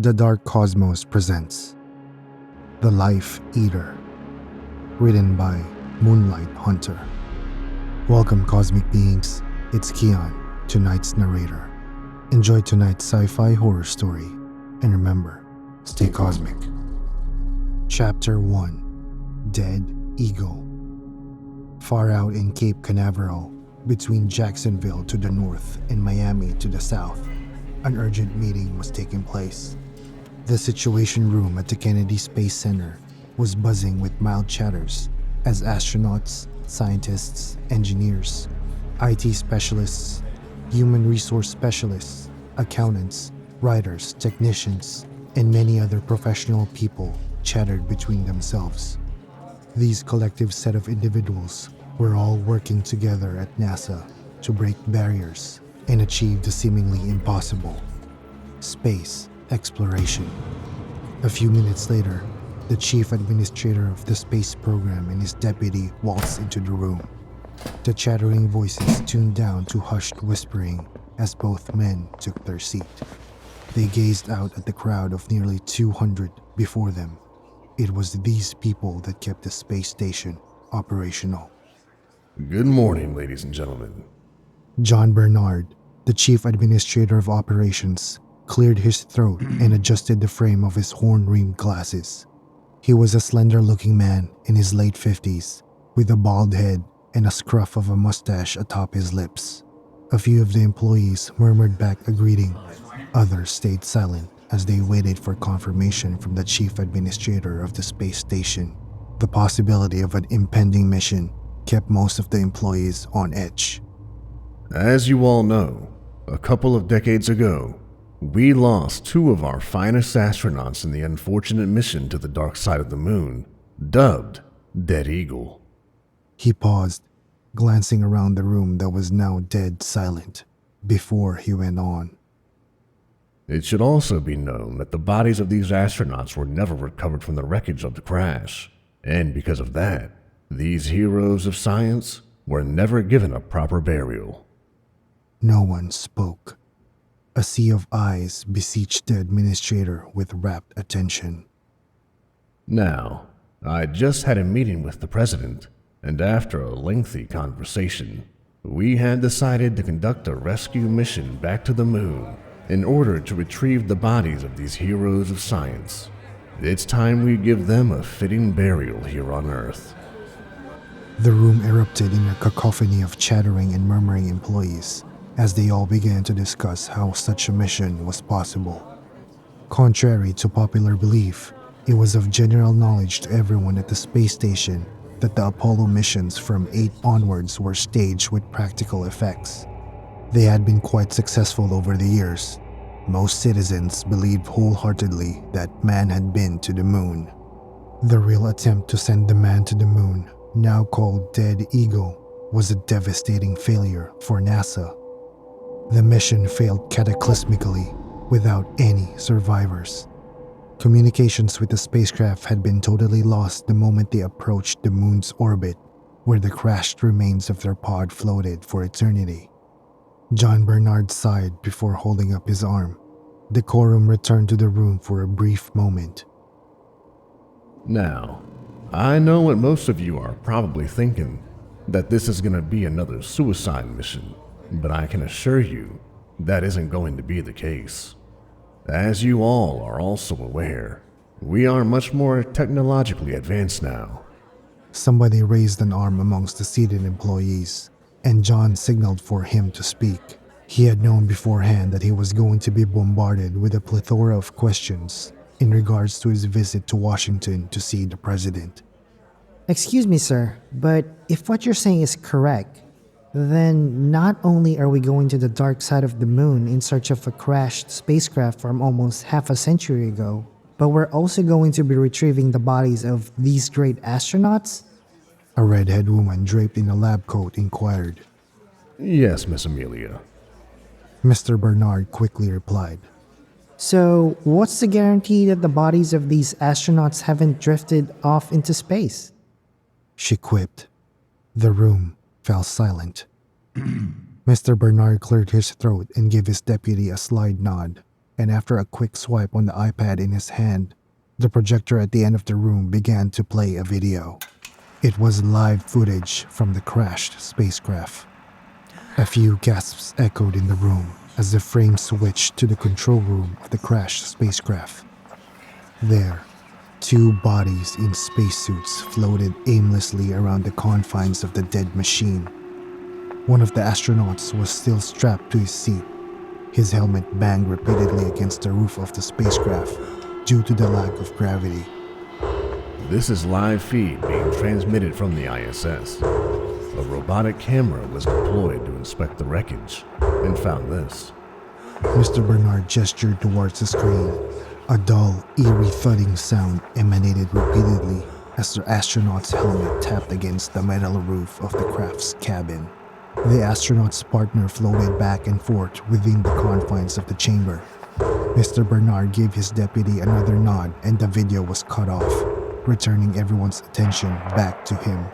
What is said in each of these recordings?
The Dark Cosmos presents The Life Eater, written by Moonlight Hunter. Welcome, cosmic beings. It's Keon, tonight's narrator. Enjoy tonight's sci-fi horror story, and remember, stay cosmic. Chapter 1: Dead Eagle. Far out in Cape Canaveral, between Jacksonville to the north and Miami to the south, an urgent meeting was taking place. The Situation Room at the Kennedy Space Center was buzzing with mild chatters as astronauts, scientists, engineers, IT specialists, human resource specialists, accountants, writers, technicians, and many other professional people chattered between themselves. These collective set of individuals were all working together at NASA to break barriers and achieve the seemingly impossible: space exploration. A few minutes later, the chief administrator of the space program and his deputy waltzed into the room. The chattering voices tuned down to hushed whispering as both men took their seat. They gazed out at the crowd of nearly 200 before them. It was these people that kept the space station operational. Good morning, ladies and gentlemen. John Bernard, the chief administrator of operations, cleared his throat and adjusted the frame of his horn-rimmed glasses. He was a slender-looking man in his late 50s, with a bald head and a scruff of a mustache atop his lips. A few of the employees murmured back a greeting. Others stayed silent as they waited for confirmation from the chief administrator of the space station. The possibility of an impending mission kept most of the employees on edge. As you all know, a couple of decades ago, we lost two of our finest astronauts in the unfortunate mission to the dark side of the moon, dubbed Dead Eagle. He paused, glancing around the room that was now dead silent, before he went on. It should also be known that the bodies of these astronauts were never recovered from the wreckage of the crash, and because of that, these heroes of science were never given a proper burial. No one spoke. A sea of eyes beseeched the administrator with rapt attention. Now, I just had a meeting with the president, and after a lengthy conversation, we had decided to conduct a rescue mission back to the moon in order to retrieve the bodies of these heroes of science. It's time we give them a fitting burial here on Earth. The room erupted in a cacophony of chattering and murmuring employees as they all began to discuss how such a mission was possible. Contrary to popular belief, it was of general knowledge to everyone at the space station that the Apollo missions from 8 onwards were staged with practical effects. They had been quite successful over the years. Most citizens believed wholeheartedly that man had been to the moon. The real attempt to send the man to the moon, now called Dead Eagle, was a devastating failure for NASA. The mission failed cataclysmically, without any survivors. Communications with the spacecraft had been totally lost the moment they approached the moon's orbit, where the crashed remains of their pod floated for eternity. John Bernard sighed before holding up his arm. Decorum returned to the room for a brief moment. Now, I know what most of you are probably thinking, that this is going to be another suicide mission, but I can assure you that isn't going to be the case. As you all are also aware, we are much more technologically advanced now. Somebody raised an arm amongst the seated employees, and John signaled for him to speak. He had known beforehand that he was going to be bombarded with a plethora of questions in regards to his visit to Washington to see the president. Excuse me, sir, but if what you're saying is correct, then not only are we going to the dark side of the moon in search of a crashed spacecraft from almost half a century ago, but we're also going to be retrieving the bodies of these great astronauts? A red-haired woman draped in a lab coat inquired. Yes, Miss Amelia. Mr. Bernard quickly replied. So, what's the guarantee that the bodies of these astronauts haven't drifted off into space? She quipped. The room fell silent. Mr. Bernard cleared his throat and gave his deputy a slight nod, and after a quick swipe on the iPad in his hand, the projector at the end of the room began to play a video. It was live footage from the crashed spacecraft. A few gasps echoed in the room as the frame switched to the control room of the crashed spacecraft. There, two bodies in spacesuits floated aimlessly around the confines of the dead machine. One of the astronauts was still strapped to his seat. His helmet banged repeatedly against the roof of the spacecraft due to the lack of gravity. This is live feed being transmitted from the ISS. A robotic camera was deployed to inspect the wreckage and found this. Mr. Bernard gestured towards the screen. A dull, eerie thudding sound emanated repeatedly as the astronaut's helmet tapped against the metal roof of the craft's cabin. The astronaut's partner floated back and forth within the confines of the chamber. Mr. Bernard gave his deputy another nod and the video was cut off, returning everyone's attention back to him.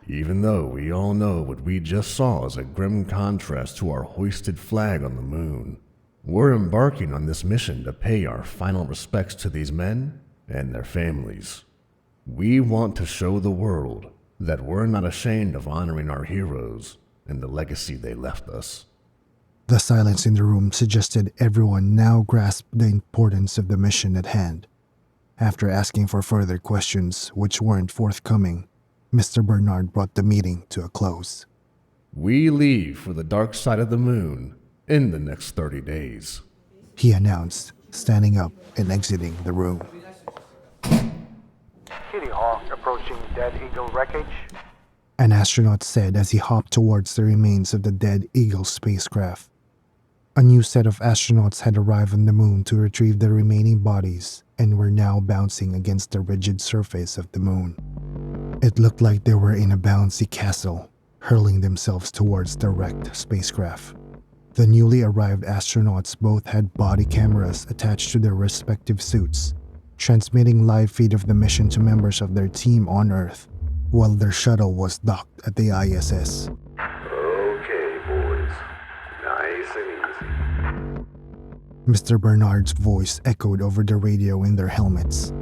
Even though we all know what we just saw is a grim contrast to our hoisted flag on the moon, we're embarking on this mission to pay our final respects to these men and their families. We want to show the world that we're not ashamed of honoring our heroes and the legacy they left us. The silence in the room suggested everyone now grasped the importance of the mission at hand. After asking for further questions, which weren't forthcoming, Mr. Bernard brought the meeting to a close. We leave for the dark side of the moon in the next 30 days, he announced, standing up and exiting the room. Kitty Hawk approaching Dead Eagle wreckage. An astronaut said as he hopped towards the remains of the Dead Eagle spacecraft. A new set of astronauts had arrived on the moon to retrieve the remaining bodies and were now bouncing against the rigid surface of the moon. It looked like they were in a bouncy castle, hurling themselves towards the wrecked spacecraft. The newly arrived astronauts both had body cameras attached to their respective suits, transmitting live feed of the mission to members of their team on Earth, while their shuttle was docked at the ISS. Okay, boys. Nice and easy. Mr. Bernard's voice echoed over the radio in their helmets.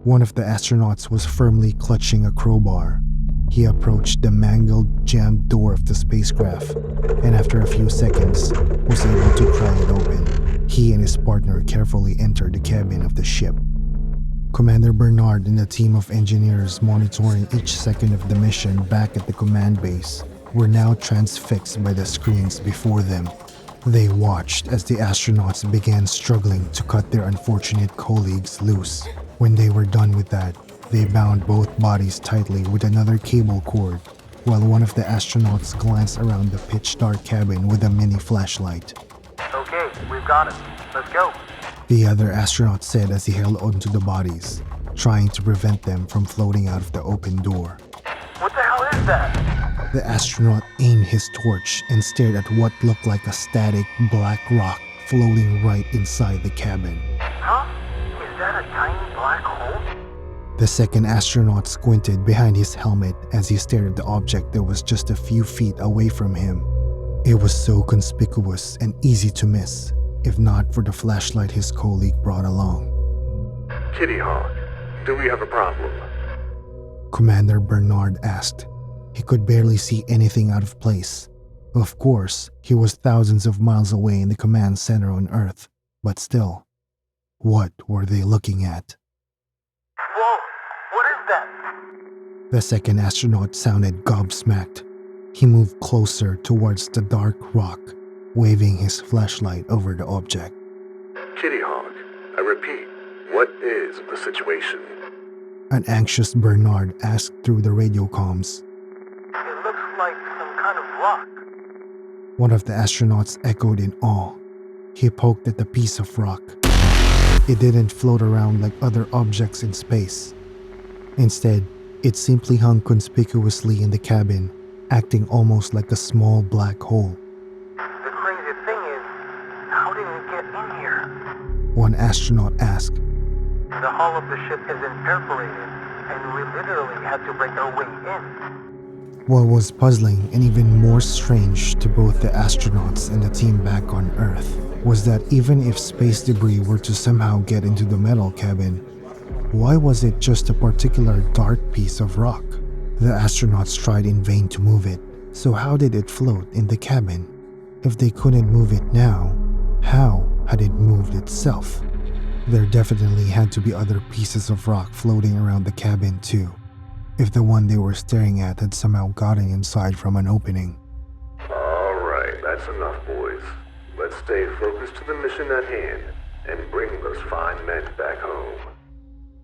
One of the astronauts was firmly clutching a crowbar. He approached the mangled, jammed door of the spacecraft, and after a few seconds, was able to pry it open. He and his partner carefully entered the cabin of the ship. Commander Bernard and the team of engineers monitoring each second of the mission back at the command base were now transfixed by the screens before them. They watched as the astronauts began struggling to cut their unfortunate colleagues loose. When they were done with that, they bound both bodies tightly with another cable cord, while one of the astronauts glanced around the pitch-dark cabin with a mini flashlight. Okay, we've got it. Let's go. The other astronaut said as he held onto the bodies, trying to prevent them from floating out of the open door. What the hell is that? The astronaut aimed his torch and stared at what looked like a static black rock floating right inside the cabin. Huh? Is that a tiny black hole? The second astronaut squinted behind his helmet as he stared at the object that was just a few feet away from him. It was so conspicuous and easy to miss, if not for the flashlight his colleague brought along. Kitty Hawk, do we have a problem? Commander Bernard asked. He could barely see anything out of place. Of course, he was thousands of miles away in the command center on Earth, but still, what were they looking at? Whoa, what is that? The second astronaut sounded gobsmacked. He moved closer towards the dark rock, waving his flashlight over the object. Kitty Hawk, I repeat, what is the situation? An anxious Bernard asked through the radio comms. It looks like some kind of rock. One of the astronauts echoed in awe. He poked at the piece of rock. It didn't float around like other objects in space. Instead, it simply hung conspicuously in the cabin, acting almost like a small black hole. The crazy thing is, how did it get in here? One astronaut asked. The hull of the ship isn't perforated, and we literally had to break our way in. What was puzzling and even more strange to both the astronauts and the team back on Earth was that even if space debris were to somehow get into the metal cabin, why was it just a particular dark piece of rock? The astronauts tried in vain to move it, so how did it float in the cabin? If they couldn't move it now, how had it moved itself? There definitely had to be other pieces of rock floating around the cabin too, if the one they were staring at had somehow gotten inside from an opening. Alright, that's enough, boys. Let's stay focused to the mission at hand and bring those fine men back home.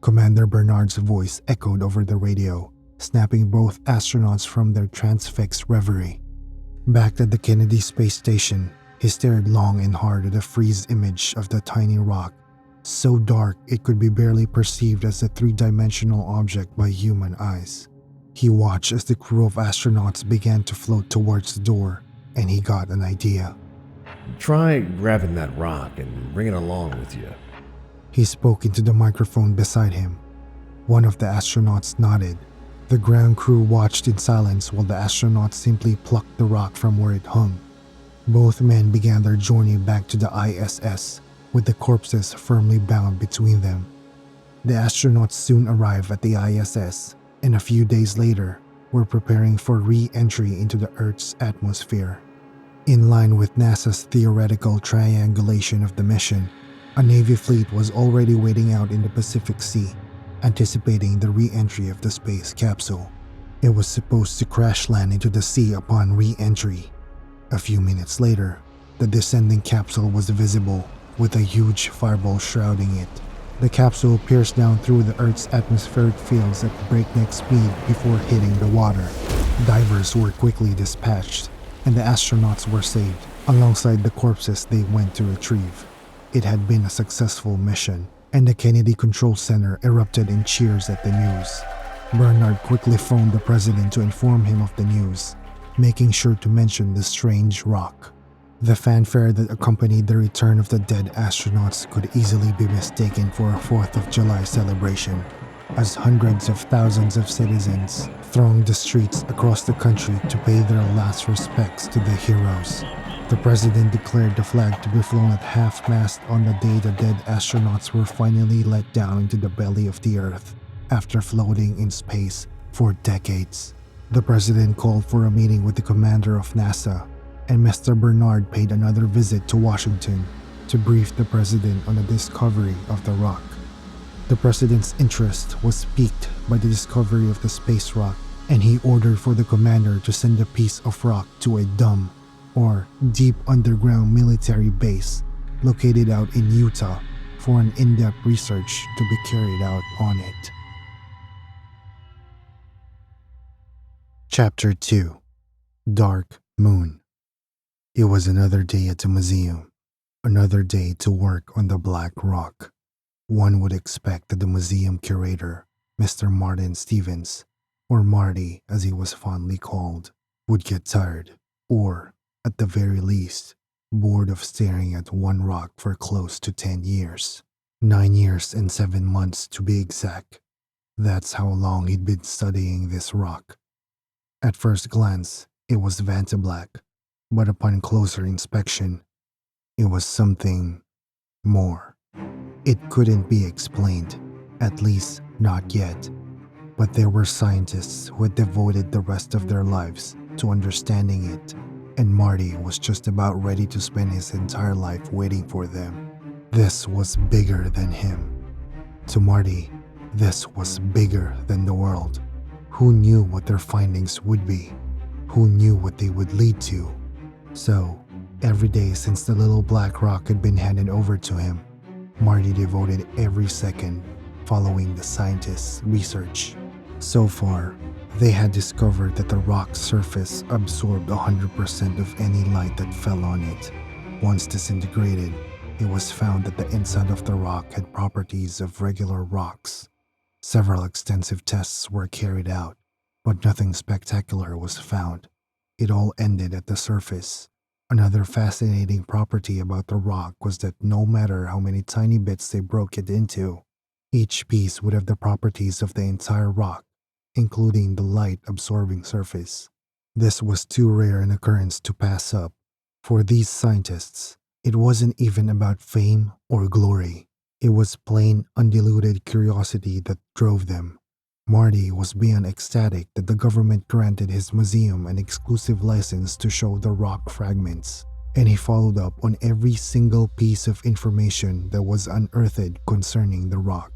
Commander Bernard's voice echoed over the radio, snapping both astronauts from their transfixed reverie. Back at the Kennedy Space Station, he stared long and hard at the freeze image of the tiny rock, so dark it could be barely perceived as a three-dimensional object by human eyes. He watched as the crew of astronauts began to float towards the door, and he got an idea. Try grabbing that rock and bring it along with you. He spoke into the microphone beside him. One of the astronauts nodded. The ground crew watched in silence while the astronauts simply plucked the rock from where it hung. Both men began their journey back to the ISS, with the corpses firmly bound between them. The astronauts soon arrived at the ISS, and a few days later were preparing for re-entry into the Earth's atmosphere. In line with NASA's theoretical triangulation of the mission, a Navy fleet was already waiting out in the Pacific Sea, anticipating the re-entry of the space capsule. It was supposed to crash land into the sea upon re-entry. A few minutes later, the descending capsule was visible, with a huge fireball shrouding it. The capsule pierced down through the Earth's atmospheric fields at breakneck speed before hitting the water. Divers were quickly dispatched, and the astronauts were saved, alongside the corpses they went to retrieve. It had been a successful mission, and the Kennedy Control Center erupted in cheers at the news. Bernard quickly phoned the president to inform him of the news, making sure to mention the strange rock. The fanfare that accompanied the return of the dead astronauts could easily be mistaken for a 4th of July celebration, as hundreds of thousands of citizens thronged the streets across the country to pay their last respects to the heroes. The president declared the flag to be flown at half-mast on the day the dead astronauts were finally let down into the belly of the Earth after floating in space for decades. The president called for a meeting with the commander of NASA, and Mr. Bernard paid another visit to Washington to brief the president on the discovery of the rock. The president's interest was piqued by the discovery of the space rock, and he ordered for the commander to send a piece of rock to a dumb, or deep underground military base located out in Utah for an in-depth research to be carried out on it. Chapter 2: Dark Moon. It was another day at the museum, another day to work on the Black Rock. One would expect that the museum curator, Mr. Martin Stevens, or Marty as he was fondly called, would get tired, or, at the very least, bored of staring at one rock for close to 10 years. 9 years and 7 months to be exact. That's how long he'd been studying this rock. At first glance, it was Vantablack, but upon closer inspection, it was something more. It couldn't be explained, at least not yet, but there were scientists who had devoted the rest of their lives to understanding it, and Marty was just about ready to spend his entire life waiting for them. This was bigger than him. To Marty, this was bigger than the world. Who knew what their findings would be? Who knew what they would lead to? So, every day since the little black rock had been handed over to him, Marty devoted every second following the scientists' research. So far, they had discovered that the rock's surface absorbed 100% of any light that fell on it. Once disintegrated, it was found that the inside of the rock had properties of regular rocks. Several extensive tests were carried out, but nothing spectacular was found. It all ended at the surface. Another fascinating property about the rock was that no matter how many tiny bits they broke it into, each piece would have the properties of the entire rock, including the light-absorbing surface. This was too rare an occurrence to pass up. For these scientists, It wasn't even about fame or glory. It was plain, undiluted curiosity that drove them. Marty was beyond ecstatic that the government granted his museum an exclusive license to show the rock fragments, and he followed up on every single piece of information that was unearthed concerning the rock.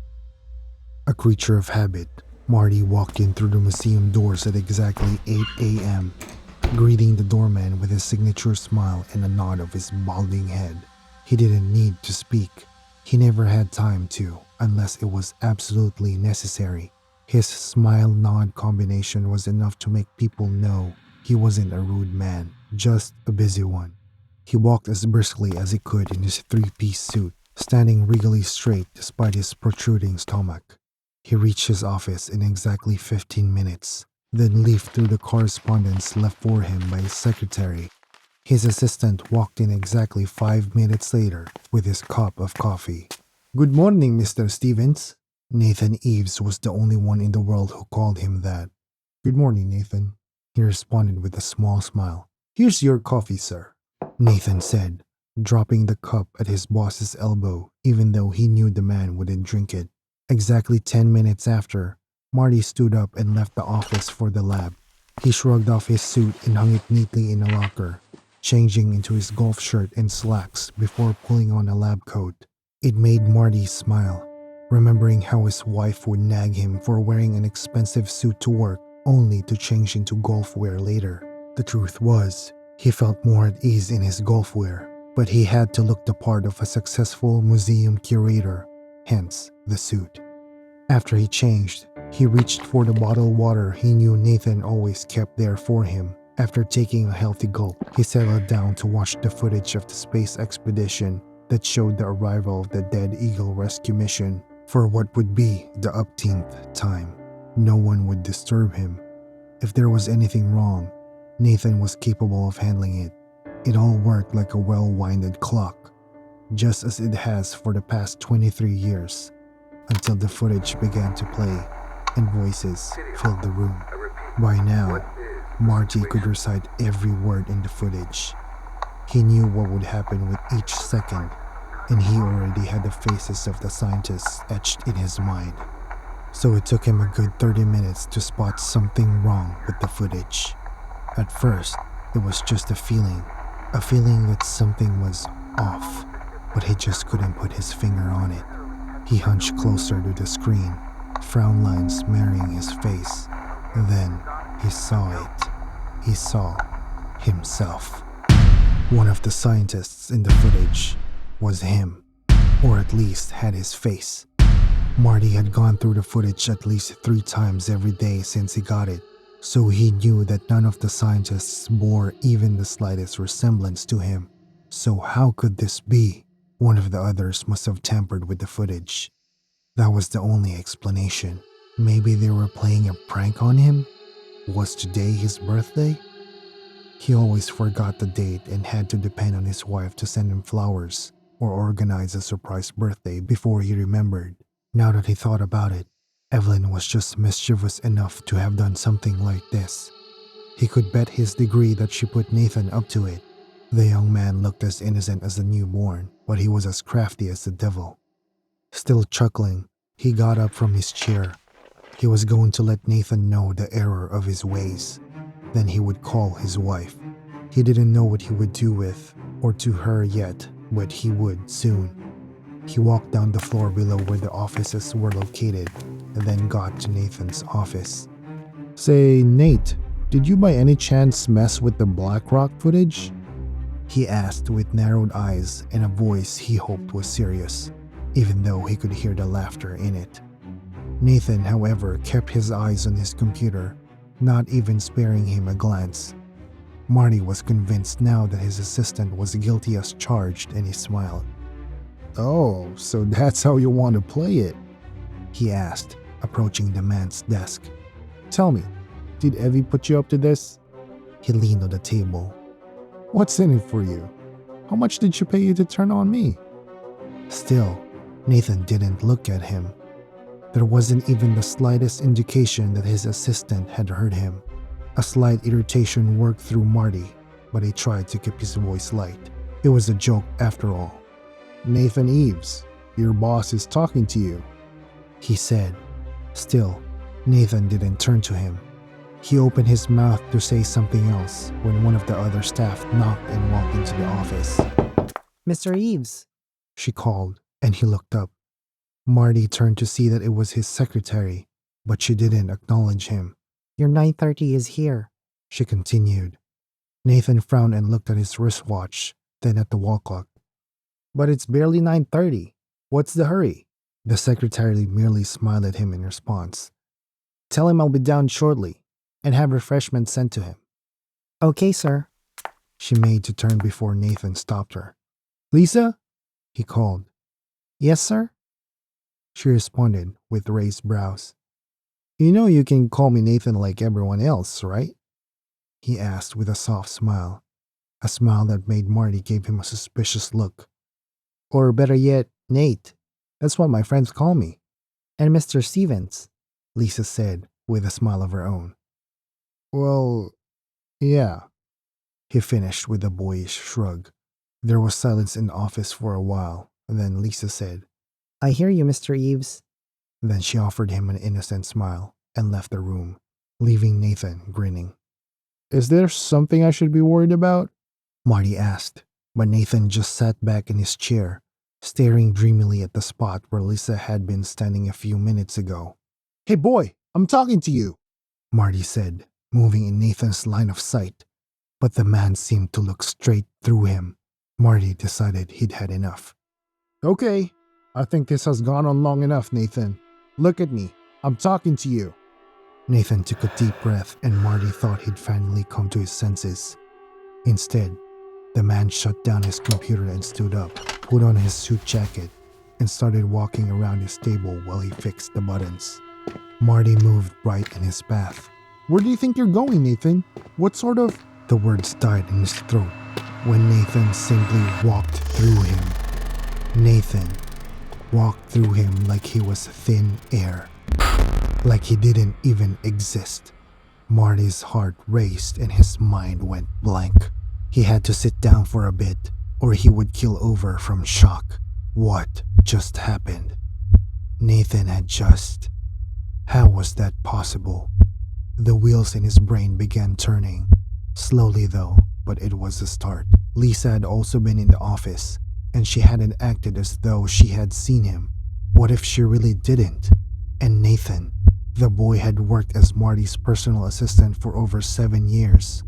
A creature of habit, Marty walked in through the museum doors at exactly 8 a.m., greeting the doorman with his signature smile and a nod of his balding head. He didn't need to speak. He never had time to, unless it was absolutely necessary. His smile-nod combination was enough to make people know he wasn't a rude man, just a busy one. He walked as briskly as he could in his three-piece suit, standing regally straight despite his protruding stomach. He reached his office in exactly 15 minutes, then leafed through the correspondence left for him by his secretary. His assistant walked in exactly 5 minutes later with his cup of coffee. "Good morning, Mr. Stevens." Nathan Eves was the only one in the world who called him that. "Good morning, Nathan," he responded with a small smile. "Here's your coffee, sir," Nathan said, dropping the cup at his boss's elbow, even though he knew the man wouldn't drink it. Exactly 10 minutes after, Marty stood up and left the office for the lab. He shrugged off his suit and hung it neatly in a locker, changing into his golf shirt and slacks before pulling on a lab coat. It made Marty smile, remembering how his wife would nag him for wearing an expensive suit to work only to change into golf wear later. The truth was, he felt more at ease in his golf wear, but he had to look the part of a successful museum curator, hence the suit. After he changed, he reached for the bottled water he knew Nathan always kept there for him. After taking a healthy gulp, he settled down to watch the footage of the space expedition that showed the arrival of the Dead Eagle rescue mission for what would be the upteenth time. No one would disturb him. If there was anything wrong, Nathan was capable of handling it. It all worked like a well-winded clock, just as it has for the past 23 years, until the footage began to play and voices filled the room. By now, Marty could recite every word in the footage. He knew what would happen with each second, and he already had the faces of the scientists etched in his mind. So it took him a good 30 minutes to spot something wrong with the footage. At first, it was just a feeling that something was off, but he just couldn't put his finger on it. He hunched closer to the screen, frown lines marring his face. Then he saw it. He saw himself. One of the scientists in the footage was him, or at least had his face. Marty had gone through the footage at least 3 times every day since he got it, so he knew that none of the scientists bore even the slightest resemblance to him. So how could this be? One of the others must have tampered with the footage. That was the only explanation. Maybe they were playing a prank on him? Was today his birthday? He always forgot the date and had to depend on his wife to send him flowers or organize a surprise birthday before he remembered. Now that he thought about it, Evelyn was just mischievous enough to have done something like this. He could bet his degree that she put Nathan up to it. The young man looked as innocent as a newborn, but he was as crafty as the devil. Still chuckling, he got up from his chair. He was going to let Nathan know the error of his ways. Then he would call his wife. He didn't know what he would do with or to her yet, but he would soon. He walked down the floor below where the offices were located and then got to Nathan's office. "Say, Nate, did you by any chance mess with the Black Rock footage?" he asked with narrowed eyes and a voice he hoped was serious, even though he could hear the laughter in it. Nathan, however, kept his eyes on his computer, not even sparing him a glance. Marty was convinced now that his assistant was guilty as charged, and he smiled. "Oh, so that's how you want to play it?" he asked, approaching the man's desk. "Tell me, did Evie put you up to this?" He leaned on the table. "What's in it for you? How much did she pay you to turn on me?" Still, Nathan didn't look at him. There wasn't even the slightest indication that his assistant had heard him. A slight irritation worked through Marty, but he tried to keep his voice light. It was a joke after all. "Nathan Eves, your boss is talking to you," he said. Still, Nathan didn't turn to him. He opened his mouth to say something else when one of the other staff knocked and walked into the office. Mr. Eves. She called, and he looked up. Marty turned to see that it was his secretary, but she didn't acknowledge him. Your 9:30 is here. She continued. Nathan frowned and looked at his wristwatch, then at the wall clock. "But it's barely 9:30. What's the hurry?" The secretary merely smiled at him in response. "Tell him I'll be down shortly, and have refreshments sent to him." Okay, sir. She made to turn before Nathan stopped her. "Lisa?" he called. Yes, sir? She responded with raised brows. "You know you can call me Nathan like everyone else, right?" he asked with a soft smile, a smile that made Marty give him a suspicious look. "Or better yet, Nate. That's what my friends call me." And Mr. Stevens. Lisa said with a smile of her own. "Well, yeah," he finished with a boyish shrug. There was silence in the office for a while, then Lisa said, I hear you, Mr. Eves. then she offered him an innocent smile and left the room, leaving Nathan grinning. "Is there something I should be worried about?" Marty asked, but Nathan just sat back in his chair, staring dreamily at the spot where Lisa had been standing a few minutes ago. "Hey boy, I'm talking to you," Marty said, moving in Nathan's line of sight, but the man seemed to look straight through him. Marty decided he'd had enough. "Okay, I think this has gone on long enough, Nathan. Look at me, I'm talking to you." Nathan took a deep breath and Marty thought he'd finally come to his senses. Instead, the man shut down his computer and stood up, put on his suit jacket, and started walking around his table while he fixed the buttons. Marty moved right in his path. "Where do you think you're going, Nathan? What sort of—" The words died in his throat when Nathan simply walked through him. Nathan walked through him like he was thin air, like he didn't even exist. Marty's heart raced and his mind went blank. He had to sit down for a bit, or he would keel over from shock. What just happened? Nathan had just... How was that possible? The wheels in his brain began turning. Slowly though, but it was a start. Lisa had also been in the office, and she hadn't acted as though she had seen him. What if she really didn't? And Nathan, the boy, had worked as Marty's personal assistant for over 7 years.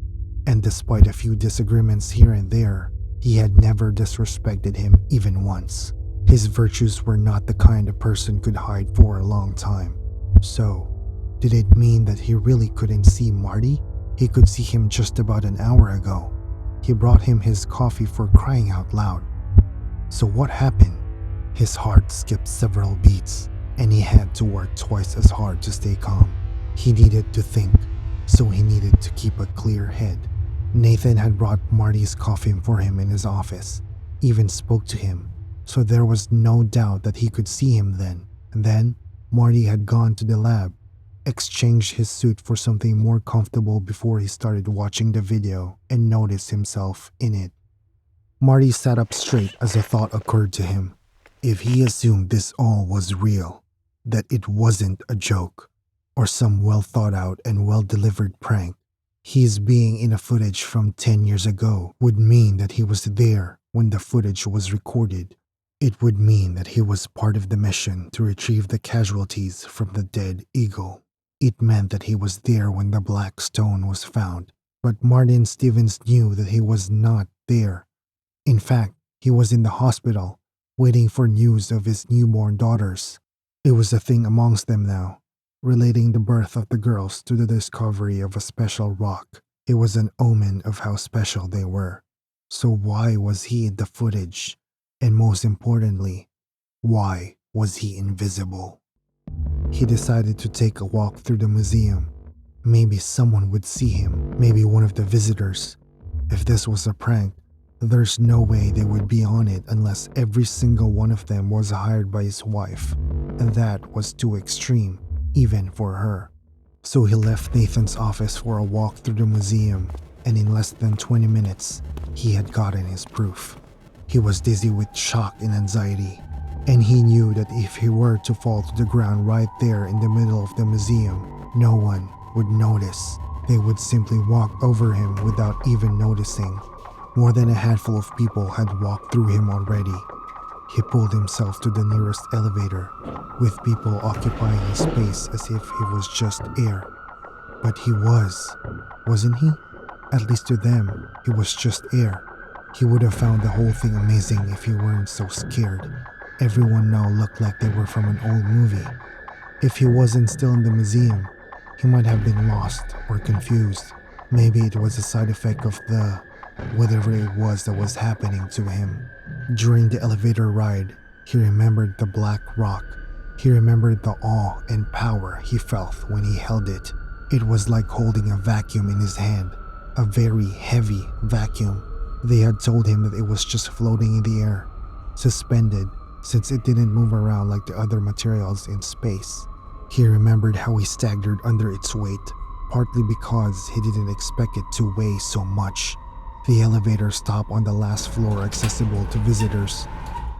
And despite a few disagreements here and there, he had never disrespected him even once. His virtues were not the kind a person could hide for a long time. So, did it mean that he really couldn't see Marty? He could see him just about an hour ago. He brought him his coffee for crying out loud. So what happened? His heart skipped several beats, and he had to work twice as hard to stay calm. He needed to think, so he needed to keep a clear head. Nathan had brought Marty's coffee for him in his office, even spoke to him, so there was no doubt that he could see him then. And then, Marty had gone to the lab, exchanged his suit for something more comfortable before he started watching the video and noticed himself in it. Marty sat up straight as a thought occurred to him. If he assumed this all was real, that it wasn't a joke, or some well-thought-out and well-delivered prank, his being in a footage from 10 years ago would mean that he was there when the footage was recorded. It would mean that he was part of the mission to retrieve the casualties from the dead eagle. It meant that he was there when the black stone was found, but Martin Stevens knew that he was not there. In fact, he was in the hospital, waiting for news of his newborn daughters. It was a thing amongst them now, relating the birth of the girls to the discovery of a special rock. It was an omen of how special they were. So why was he in the footage? And most importantly, why was he invisible? He decided to take a walk through the museum. Maybe someone would see him, maybe one of the visitors. If this was a prank, there's no way they would be on it unless every single one of them was hired by his wife, and that was too extreme, even for her. So he left Nathan's office for a walk through the museum, and in less than 20 minutes, he had gotten his proof. He was dizzy with shock and anxiety, and he knew that if he were to fall to the ground right there in the middle of the museum, no one would notice. They would simply walk over him without even noticing. More than a handful of people had walked through him already. He pulled himself to the nearest elevator, with people occupying his space as if he was just air. But he wasn't he? At least to them, he was just air. He would have found the whole thing amazing if he weren't so scared. Everyone now looked like they were from an old movie. If he wasn't still in the museum, he might have been lost or confused. Maybe it was a side effect of whatever it was that was happening to him. During the elevator ride, he remembered the black rock. He remembered the awe and power he felt when he held it. It was like holding a vacuum in his hand, a very heavy vacuum. They had told him that it was just floating in the air, suspended, since it didn't move around like the other materials in space. He remembered how he staggered under its weight, partly because he didn't expect it to weigh so much. The elevator stopped on the last floor accessible to visitors.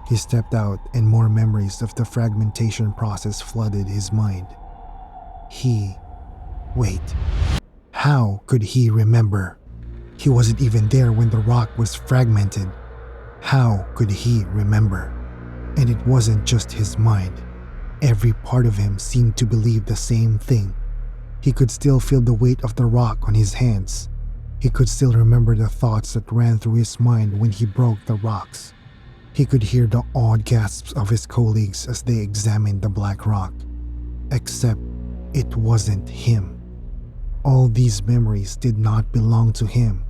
He stepped out and more memories of the fragmentation process flooded his mind. Wait, how could he remember? He wasn't even there when the rock was fragmented. How could he remember? And it wasn't just his mind. Every part of him seemed to believe the same thing. He could still feel the weight of the rock on his hands. He could still remember the thoughts that ran through his mind when he broke the rocks. He could hear the awed gasps of his colleagues as they examined the black rock. Except it wasn't him. All these memories did not belong to him.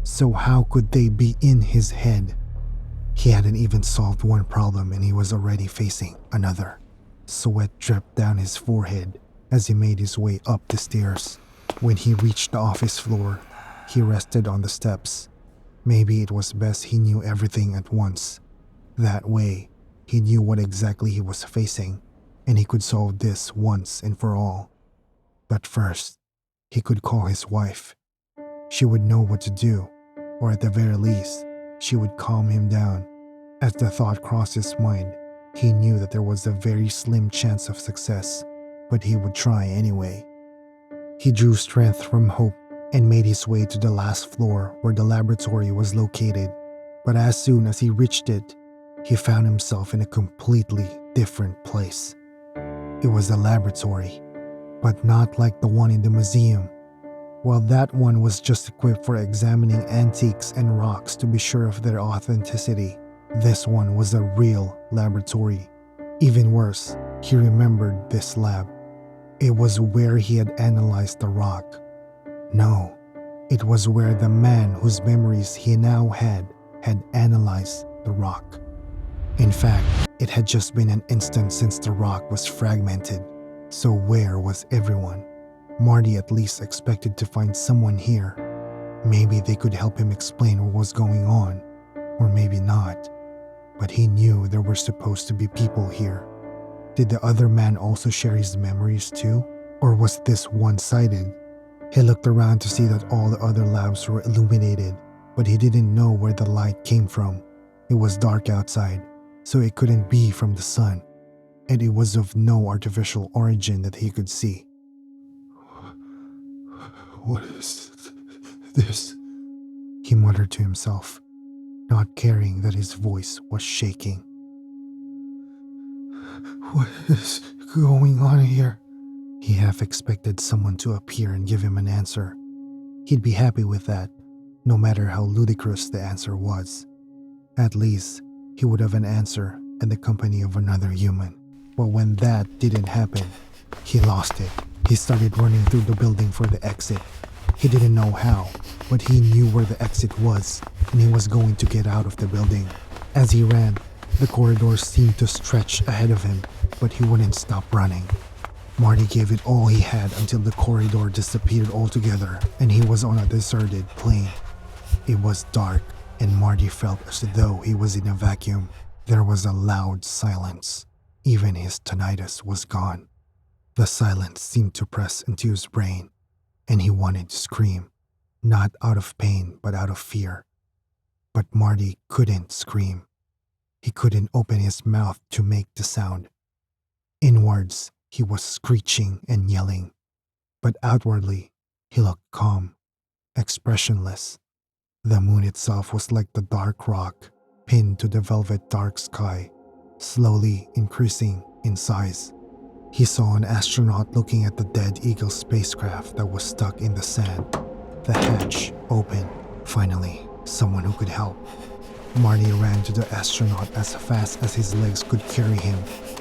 So how could they be in his head? He hadn't even solved one problem and he was already facing another. Sweat dripped down his forehead as he made his way up the stairs. When he reached the office floor, he rested on the steps. Maybe it was best he knew everything at once. That way, he knew what exactly he was facing, and he could solve this once and for all. But first, he could call his wife. She would know what to do, or at the very least, she would calm him down. As the thought crossed his mind, he knew that there was a very slim chance of success, but he would try anyway. He drew strength from hope and made his way to the last floor where the laboratory was located. But as soon as he reached it, he found himself in a completely different place. It was a laboratory, but not like the one in the museum. While that one was just equipped for examining antiques and rocks to be sure of their authenticity, this one was a real laboratory. Even worse, he remembered this lab. It was where he had analyzed the rock. No, it was where the man whose memories he now had analyzed the rock. In fact, it had just been an instant since the rock was fragmented. So where was everyone? Marty at least expected to find someone here. Maybe they could help him explain what was going on, or maybe not. But he knew there were supposed to be people here. Did the other man also share his memories too? Or was this one-sided? He looked around to see that all the other labs were illuminated, but he didn't know where the light came from. It was dark outside, so it couldn't be from the sun, and it was of no artificial origin that he could see. What is this? He muttered to himself, not caring that his voice was shaking. What is going on here? He half expected someone to appear and give him an answer. He'd be happy with that, no matter how ludicrous the answer was. At least, he would have an answer in the company of another human. But when that didn't happen, he lost it. He started running through the building for the exit. He didn't know how, but he knew where the exit was, and he was going to get out of the building. As he ran, the corridor seemed to stretch ahead of him, but he wouldn't stop running. Marty gave it all he had until the corridor disappeared altogether and he was on a deserted plain. It was dark, and Marty felt as though he was in a vacuum. There was a loud silence. Even his tinnitus was gone. The silence seemed to press into his brain, and he wanted to scream, not out of pain but out of fear. But Marty couldn't scream. He couldn't open his mouth to make the sound. Inwards, he was screeching and yelling, but outwardly, he looked calm, expressionless. The moon itself was like the dark rock pinned to the velvet dark sky, slowly increasing in size. He saw an astronaut looking at the dead Eagle spacecraft that was stuck in the sand. The hatch opened. Finally, someone who could help. Marty ran to the astronaut as fast as his legs could carry him,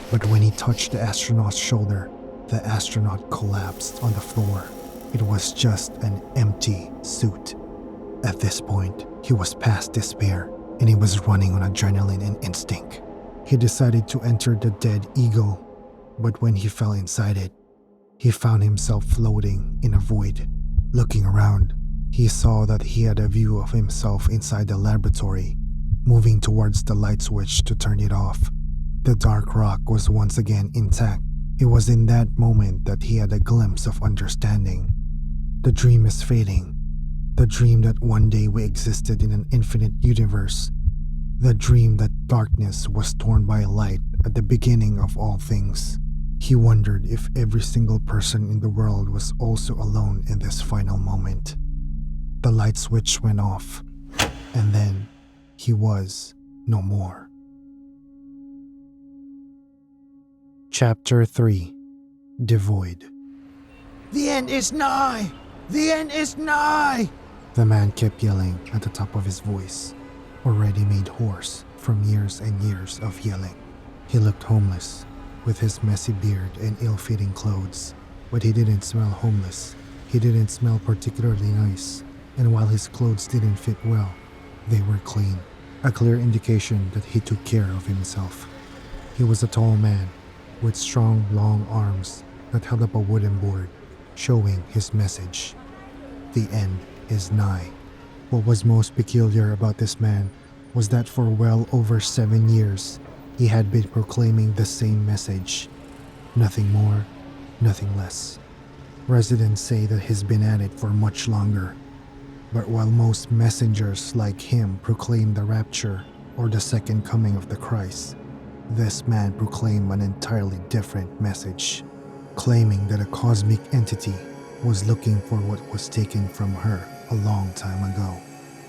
but when he touched the astronaut's shoulder, the astronaut collapsed on the floor. It was just an empty suit. At this point, he was past despair, and he was running on adrenaline and instinct. He decided to enter the dead Eagle, but when he fell inside it, he found himself floating in a void. Looking around, he saw that he had a view of himself inside the laboratory, moving towards the light switch to turn it off. The dark rock was once again intact. It was in that moment that he had a glimpse of understanding. The dream is fading. The dream that one day we existed in an infinite universe. The dream that darkness was torn by light at the beginning of all things. He wondered if every single person in the world was also alone in this final moment. The light switch went off, and then he was no more. Chapter 3. Devoid. The end is nigh! The end is nigh! The man kept yelling at the top of his voice, already made hoarse from years and years of yelling. He looked homeless, with his messy beard and ill-fitting clothes, but he didn't smell homeless. He didn't smell particularly nice, and while his clothes didn't fit well, they were clean, a clear indication that he took care of himself. He was a tall man, with strong, long arms that held up a wooden board, showing his message. The end is nigh. What was most peculiar about this man was that for well over 7 years, he had been proclaiming the same message. Nothing more, nothing less. Residents say that he's been at it for much longer. But while most messengers like him proclaim the rapture or the second coming of the Christ, this man proclaimed an entirely different message, claiming that a cosmic entity was looking for what was taken from her a long time ago.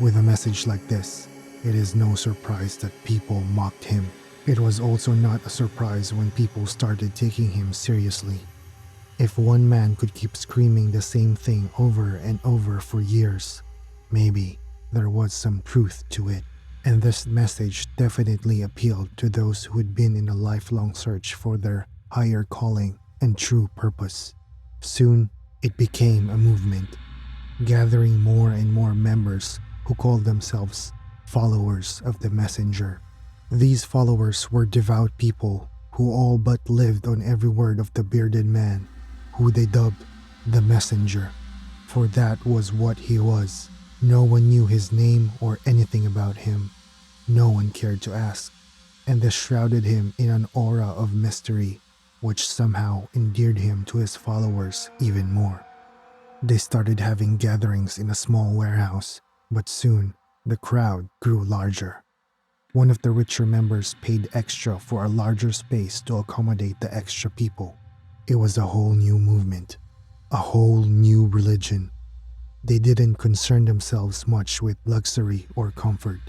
With a message like this, it is no surprise that people mocked him. It was also not a surprise when people started taking him seriously. If one man could keep screaming the same thing over and over for years, maybe there was some truth to it. And this message definitely appealed to those who had been in a lifelong search for their higher calling and true purpose. Soon, it became a movement, gathering more and more members who called themselves followers of the messenger. These followers were devout people who all but lived on every word of the bearded man, who they dubbed the messenger, for that was what he was. No one knew his name or anything about him. No one cared to ask, and this shrouded him in an aura of mystery, which somehow endeared him to his followers even more. They started having gatherings in a small warehouse, but soon the crowd grew larger. One of the richer members paid extra for a larger space to accommodate the extra people. It was a whole new movement, a whole new religion. They didn't concern themselves much with luxury or comfort.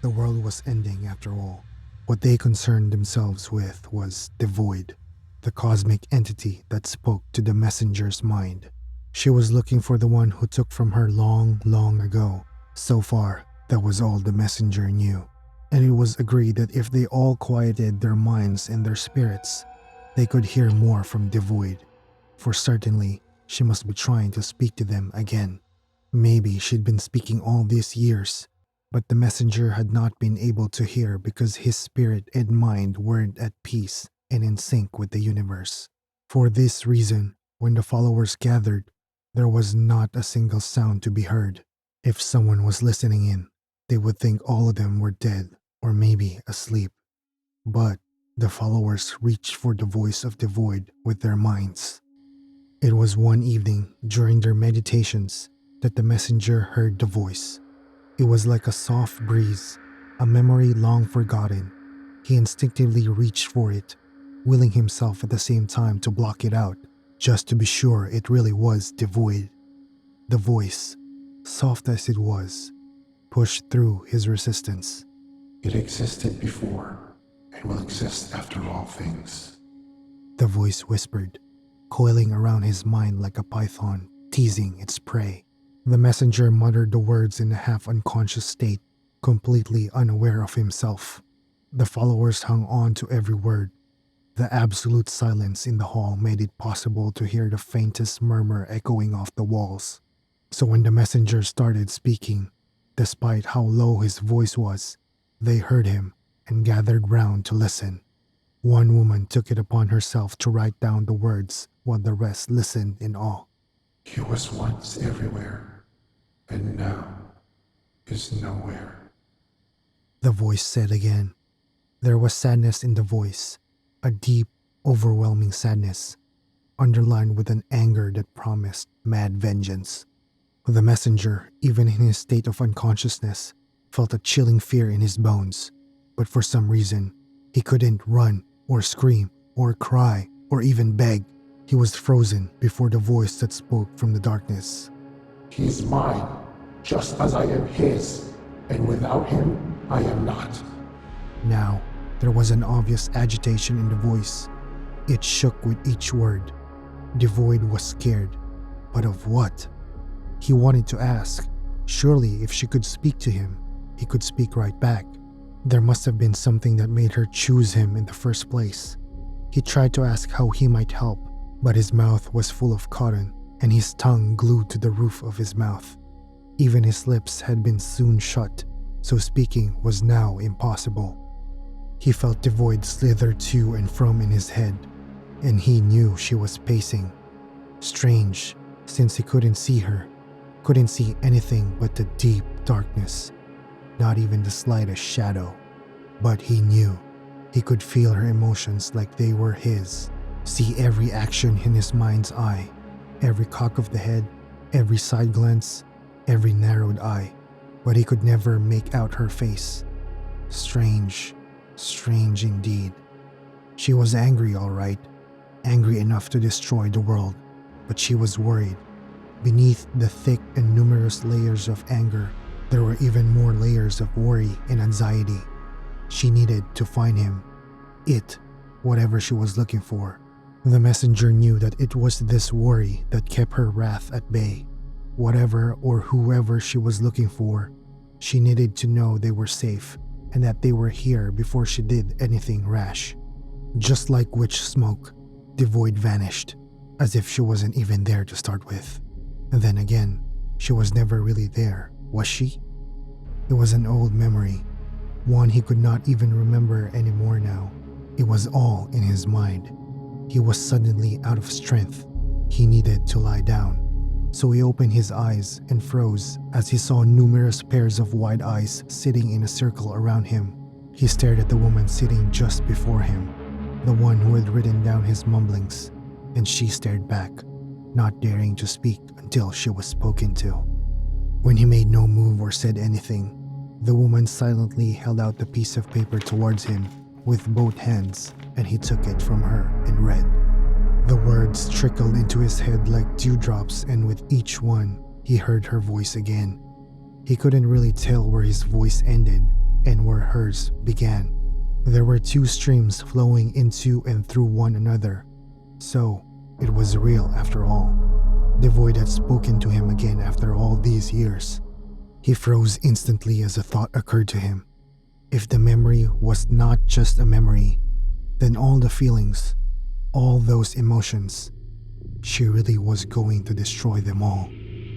The world was ending after all. What they concerned themselves with was Devoid, the cosmic entity that spoke to the messenger's mind. She was looking for the one who took from her long, long ago. So far, that was all the messenger knew. And it was agreed that if they all quieted their minds and their spirits, they could hear more from Devoid. For certainly, she must be trying to speak to them again. Maybe she'd been speaking all these years, but the messenger had not been able to hear because his spirit and mind weren't at peace and in sync with the universe. For this reason, when the followers gathered, there was not a single sound to be heard. If someone was listening in, they would think all of them were dead or maybe asleep. But the followers reached for the voice of the void with their minds. It was one evening during their meditations that the messenger heard the voice. It was like a soft breeze, a memory long forgotten. He instinctively reached for it, willing himself at the same time to block it out, just to be sure it really was Devoid. The voice, soft as it was, pushed through his resistance. It existed before, and will exist after all things. The voice whispered, coiling around his mind like a python, teasing its prey. The messenger muttered the words in a half-unconscious state, completely unaware of himself. The followers hung on to every word. The absolute silence in the hall made it possible to hear the faintest murmur echoing off the walls. So when the messenger started speaking, despite how low his voice was, they heard him and gathered round to listen. One woman took it upon herself to write down the words while the rest listened in awe. He was once everywhere, and now is nowhere. The voice said again. There was sadness in the voice, a deep, overwhelming sadness, underlined with an anger that promised mad vengeance. The messenger, even in his state of unconsciousness, felt a chilling fear in his bones, but for some reason, he couldn't run or scream or cry or even beg. He was frozen before the voice that spoke from the darkness. He is mine, just as I am his, and without him, I am not. Now, there was an obvious agitation in the voice. It shook with each word. Devoid was scared. But of what? He wanted to ask. Surely, if she could speak to him, he could speak right back. There must have been something that made her choose him in the first place. He tried to ask how he might help, but his mouth was full of cotton and his tongue glued to the roof of his mouth. Even his lips had been soon shut, so speaking was now impossible. He felt Devoid slither to and from in his head, and he knew she was pacing. Strange, since he couldn't see her, couldn't see anything but the deep darkness, not even the slightest shadow. But he knew. He could feel her emotions like they were his, see every action in his mind's eye, every cock of the head, every side glance, every narrowed eye, but he could never make out her face. Strange, strange indeed. She was angry, all right, angry enough to destroy the world, but she was worried. Beneath the thick and numerous layers of anger, there were even more layers of worry and anxiety. She needed to find him. It, whatever she was looking for. The messenger knew that it was this worry that kept her wrath at bay. Whatever or whoever she was looking for, she needed to know they were safe and that they were here before she did anything rash. Just like witch smoke, Devoid vanished, as if she wasn't even there to start with. And then again, she was never really there, was she? It was an old memory, one he could not even remember anymore now. It was all in his mind. He was suddenly out of strength. He needed to lie down. So he opened his eyes and froze as he saw numerous pairs of wide eyes sitting in a circle around him. He stared at the woman sitting just before him, the one who had written down his mumblings, and she stared back, not daring to speak until she was spoken to. When he made no move or said anything, the woman silently held out the piece of paper towards him with both hands, and he took it from her and read. The words trickled into his head like dewdrops, and with each one, he heard her voice again. He couldn't really tell where his voice ended and where hers began. There were two streams flowing into and through one another. So, it was real after all. Devoid had spoken to him again after all these years. He froze instantly as a thought occurred to him. If the memory was not just a memory, then all the feelings, all those emotions, she really was going to destroy them all.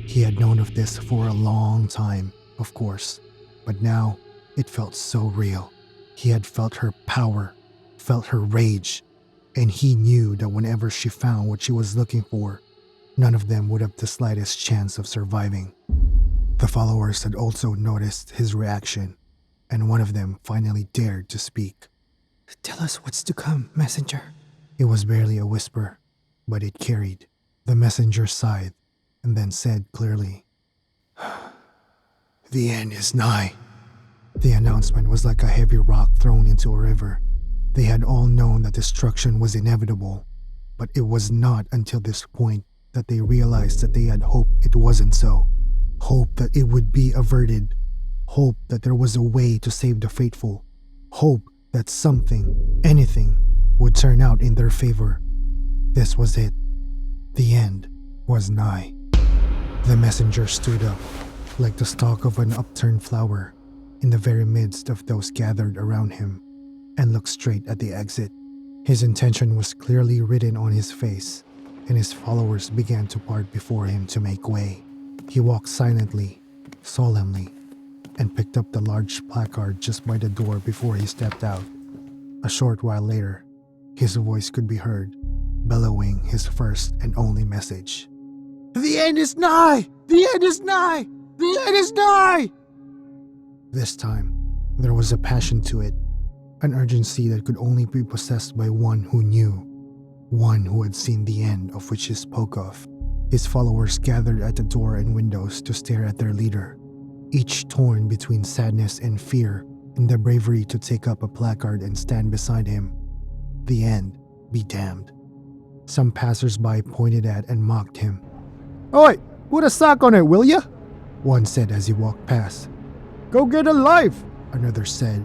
He had known of this for a long time, of course, but now it felt so real. He had felt her power, felt her rage, and he knew that whenever she found what she was looking for, none of them would have the slightest chance of surviving. The followers had also noticed his reaction, and one of them finally dared to speak. Tell us what's to come, messenger. It was barely a whisper, but it carried. The messenger sighed and then said clearly, The end is nigh. The announcement was like a heavy rock thrown into a river. They had all known that destruction was inevitable, but it was not until this point that they realized that they had hoped it wasn't so. Hope that it would be averted. Hope that there was a way to save the faithful. Hope that something, anything, would turn out in their favor. This was it. The end was nigh. The messenger stood up, like the stalk of an upturned flower, in the very midst of those gathered around him, and looked straight at the exit. His intention was clearly written on his face, and his followers began to part before him to make way. He walked silently, solemnly, and picked up the large placard just by the door before he stepped out. A short while later, his voice could be heard, bellowing his first and only message. "The end is nigh! The end is nigh! The end is nigh!" This time, there was a passion to it, an urgency that could only be possessed by one who knew, one who had seen the end of which he spoke of. His followers gathered at the door and windows to stare at their leader, each torn between sadness and fear in the bravery to take up a placard and stand beside him. The end be damned. Some passers-by pointed at and mocked him. "Oi, put a sock on it, will ya?" one said as he walked past. "Go get a life," another said.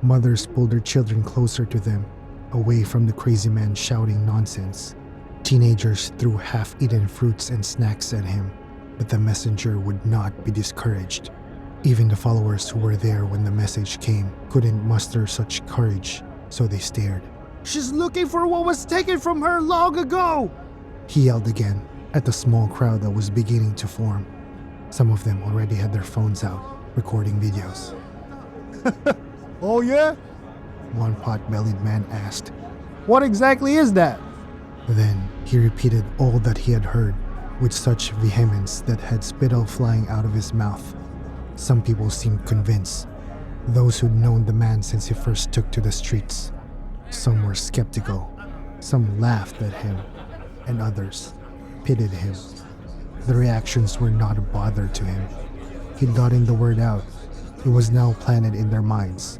Mothers pulled their children closer to them, away from the crazy man shouting nonsense. Teenagers threw half-eaten fruits and snacks at him, but the messenger would not be discouraged. Even the followers who were there when the message came couldn't muster such courage, so they stared. "She's looking for what was taken from her long ago!" he yelled again at the small crowd that was beginning to form. Some of them already had their phones out, recording videos. "Oh yeah?" one pot-bellied man asked. "What exactly is that?" Then he repeated all that he had heard, with such vehemence that had spittle flying out of his mouth. Some people seemed convinced, those who'd known the man since he first took to the streets. Some were skeptical, some laughed at him, and others pitied him. The reactions were not a bother to him. He'd gotten the word out. It was now planted in their minds.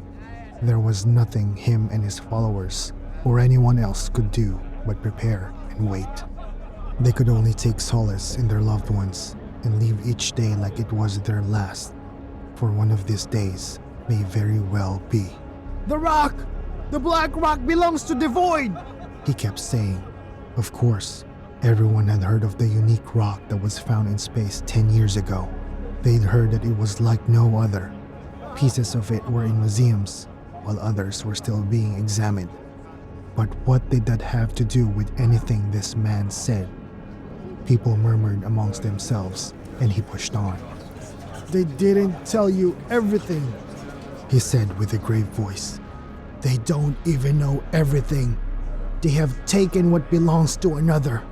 There was nothing him and his followers, or anyone else, could do but prepare and wait. They could only take solace in their loved ones and live each day like it was their last, for one of these days may very well be. "The rock! The black rock belongs to Devoid!" he kept saying. Of course, everyone had heard of the unique rock that was found in space 10 years ago. They'd heard that it was like no other. Pieces of it were in museums, while others were still being examined. But what did that have to do with anything this man said? People murmured amongst themselves, and he pushed on. "They didn't tell you everything," he said with a grave voice. "They don't even know everything. They have taken what belongs to another,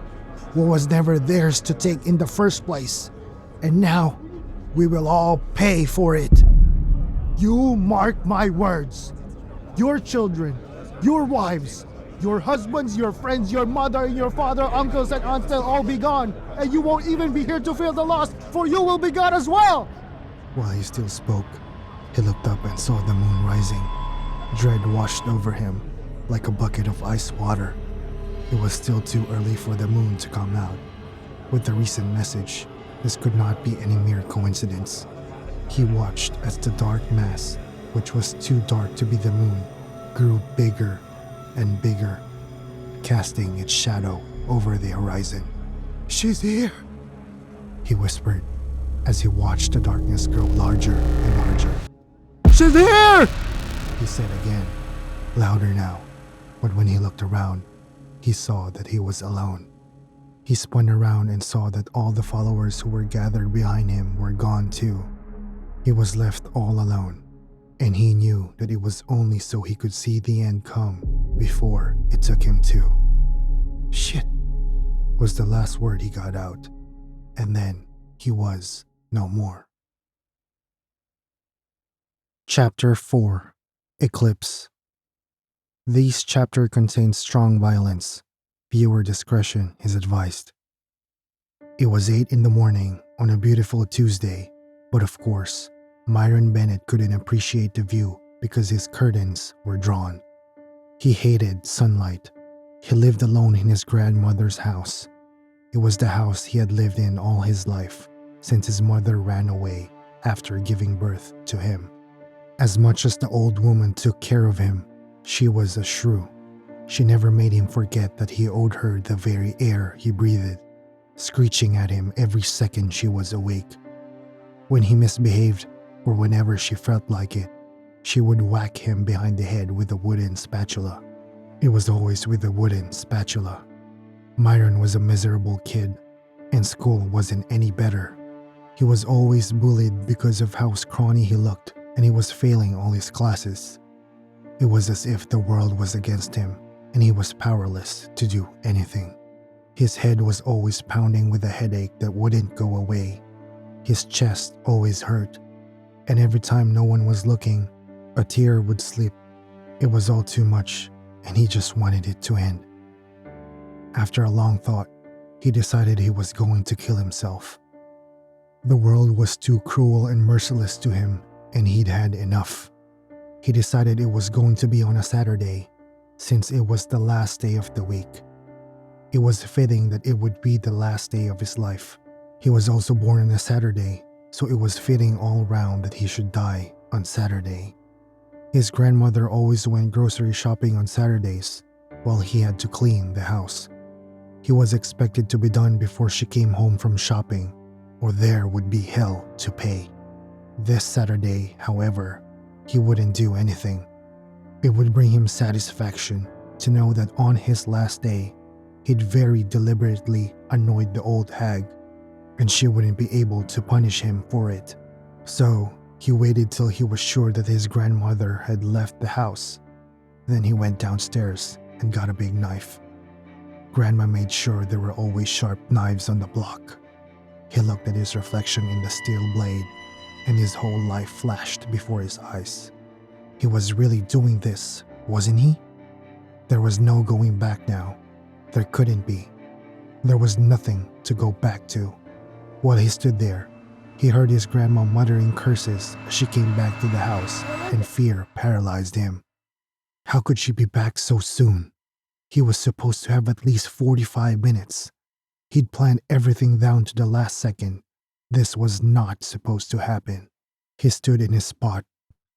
what was never theirs to take in the first place. And now, we will all pay for it. You mark my words. Your children, your wives, your husbands, your friends, your mother, and your father, uncles, and aunts will all be gone, and you won't even be here to feel the loss, for you will be gone as well." While he still spoke, he looked up and saw the moon rising. Dread washed over him like a bucket of ice water. It was still too early for the moon to come out. With the recent message, this could not be any mere coincidence. He watched as the dark mass, which was too dark to be the moon, grew bigger and bigger, casting its shadow over the horizon. "She's here," he whispered as he watched the darkness grow larger and larger. "She's here!" he said again, louder now. But when he looked around, he saw that he was alone. He spun around and saw that all the followers who were gathered behind him were gone too. He was left all alone, and he knew that it was only so he could see the end come before it took him too. "Shit," was the last word he got out, and then he was no more. Chapter 4: Eclipse. This chapter contains strong violence. Viewer discretion is advised. It was 8 in the morning on a beautiful Tuesday, but of course, Myron Bennett couldn't appreciate the view because his curtains were drawn. He hated sunlight. He lived alone in his grandmother's house. It was the house he had lived in all his life, since his mother ran away after giving birth to him. As much as the old woman took care of him, she was a shrew. She never made him forget that he owed her the very air he breathed, screeching at him every second she was awake. When he misbehaved, or whenever she felt like it, she would whack him behind the head with a wooden spatula. It was always with a wooden spatula. Myron was a miserable kid, and school wasn't any better. He was always bullied because of how scrawny he looked, and he was failing all his classes. It was as if the world was against him, and he was powerless to do anything. His head was always pounding with a headache that wouldn't go away. His chest always hurt, and every time no one was looking, a tear would slip. It was all too much, and he just wanted it to end. After a long thought, he decided he was going to kill himself. The world was too cruel and merciless to him, and he'd had enough. He decided it was going to be on a Saturday, since it was the last day of the week. It was fitting that it would be the last day of his life. He was also born on a Saturday, so it was fitting all round that he should die on Saturday. His grandmother always went grocery shopping on Saturdays, while he had to clean the house. He was expected to be done before she came home from shopping, or there would be hell to pay. This Saturday, however, he wouldn't do anything. It would bring him satisfaction to know that on his last day, he'd very deliberately annoyed the old hag, and she wouldn't be able to punish him for it. So, he waited till he was sure that his grandmother had left the house. Then he went downstairs and got a big knife. Grandma made sure there were always sharp knives on the block. He looked at his reflection in the steel blade, and his whole life flashed before his eyes. He was really doing this, wasn't he? There was no going back now. There couldn't be. There was nothing to go back to. While he stood there, he heard his grandma muttering curses as she came back to the house, and fear paralyzed him. How could she be back so soon? He was supposed to have at least 45 minutes. He'd planned everything down to the last second. This was not supposed to happen. He stood in his spot,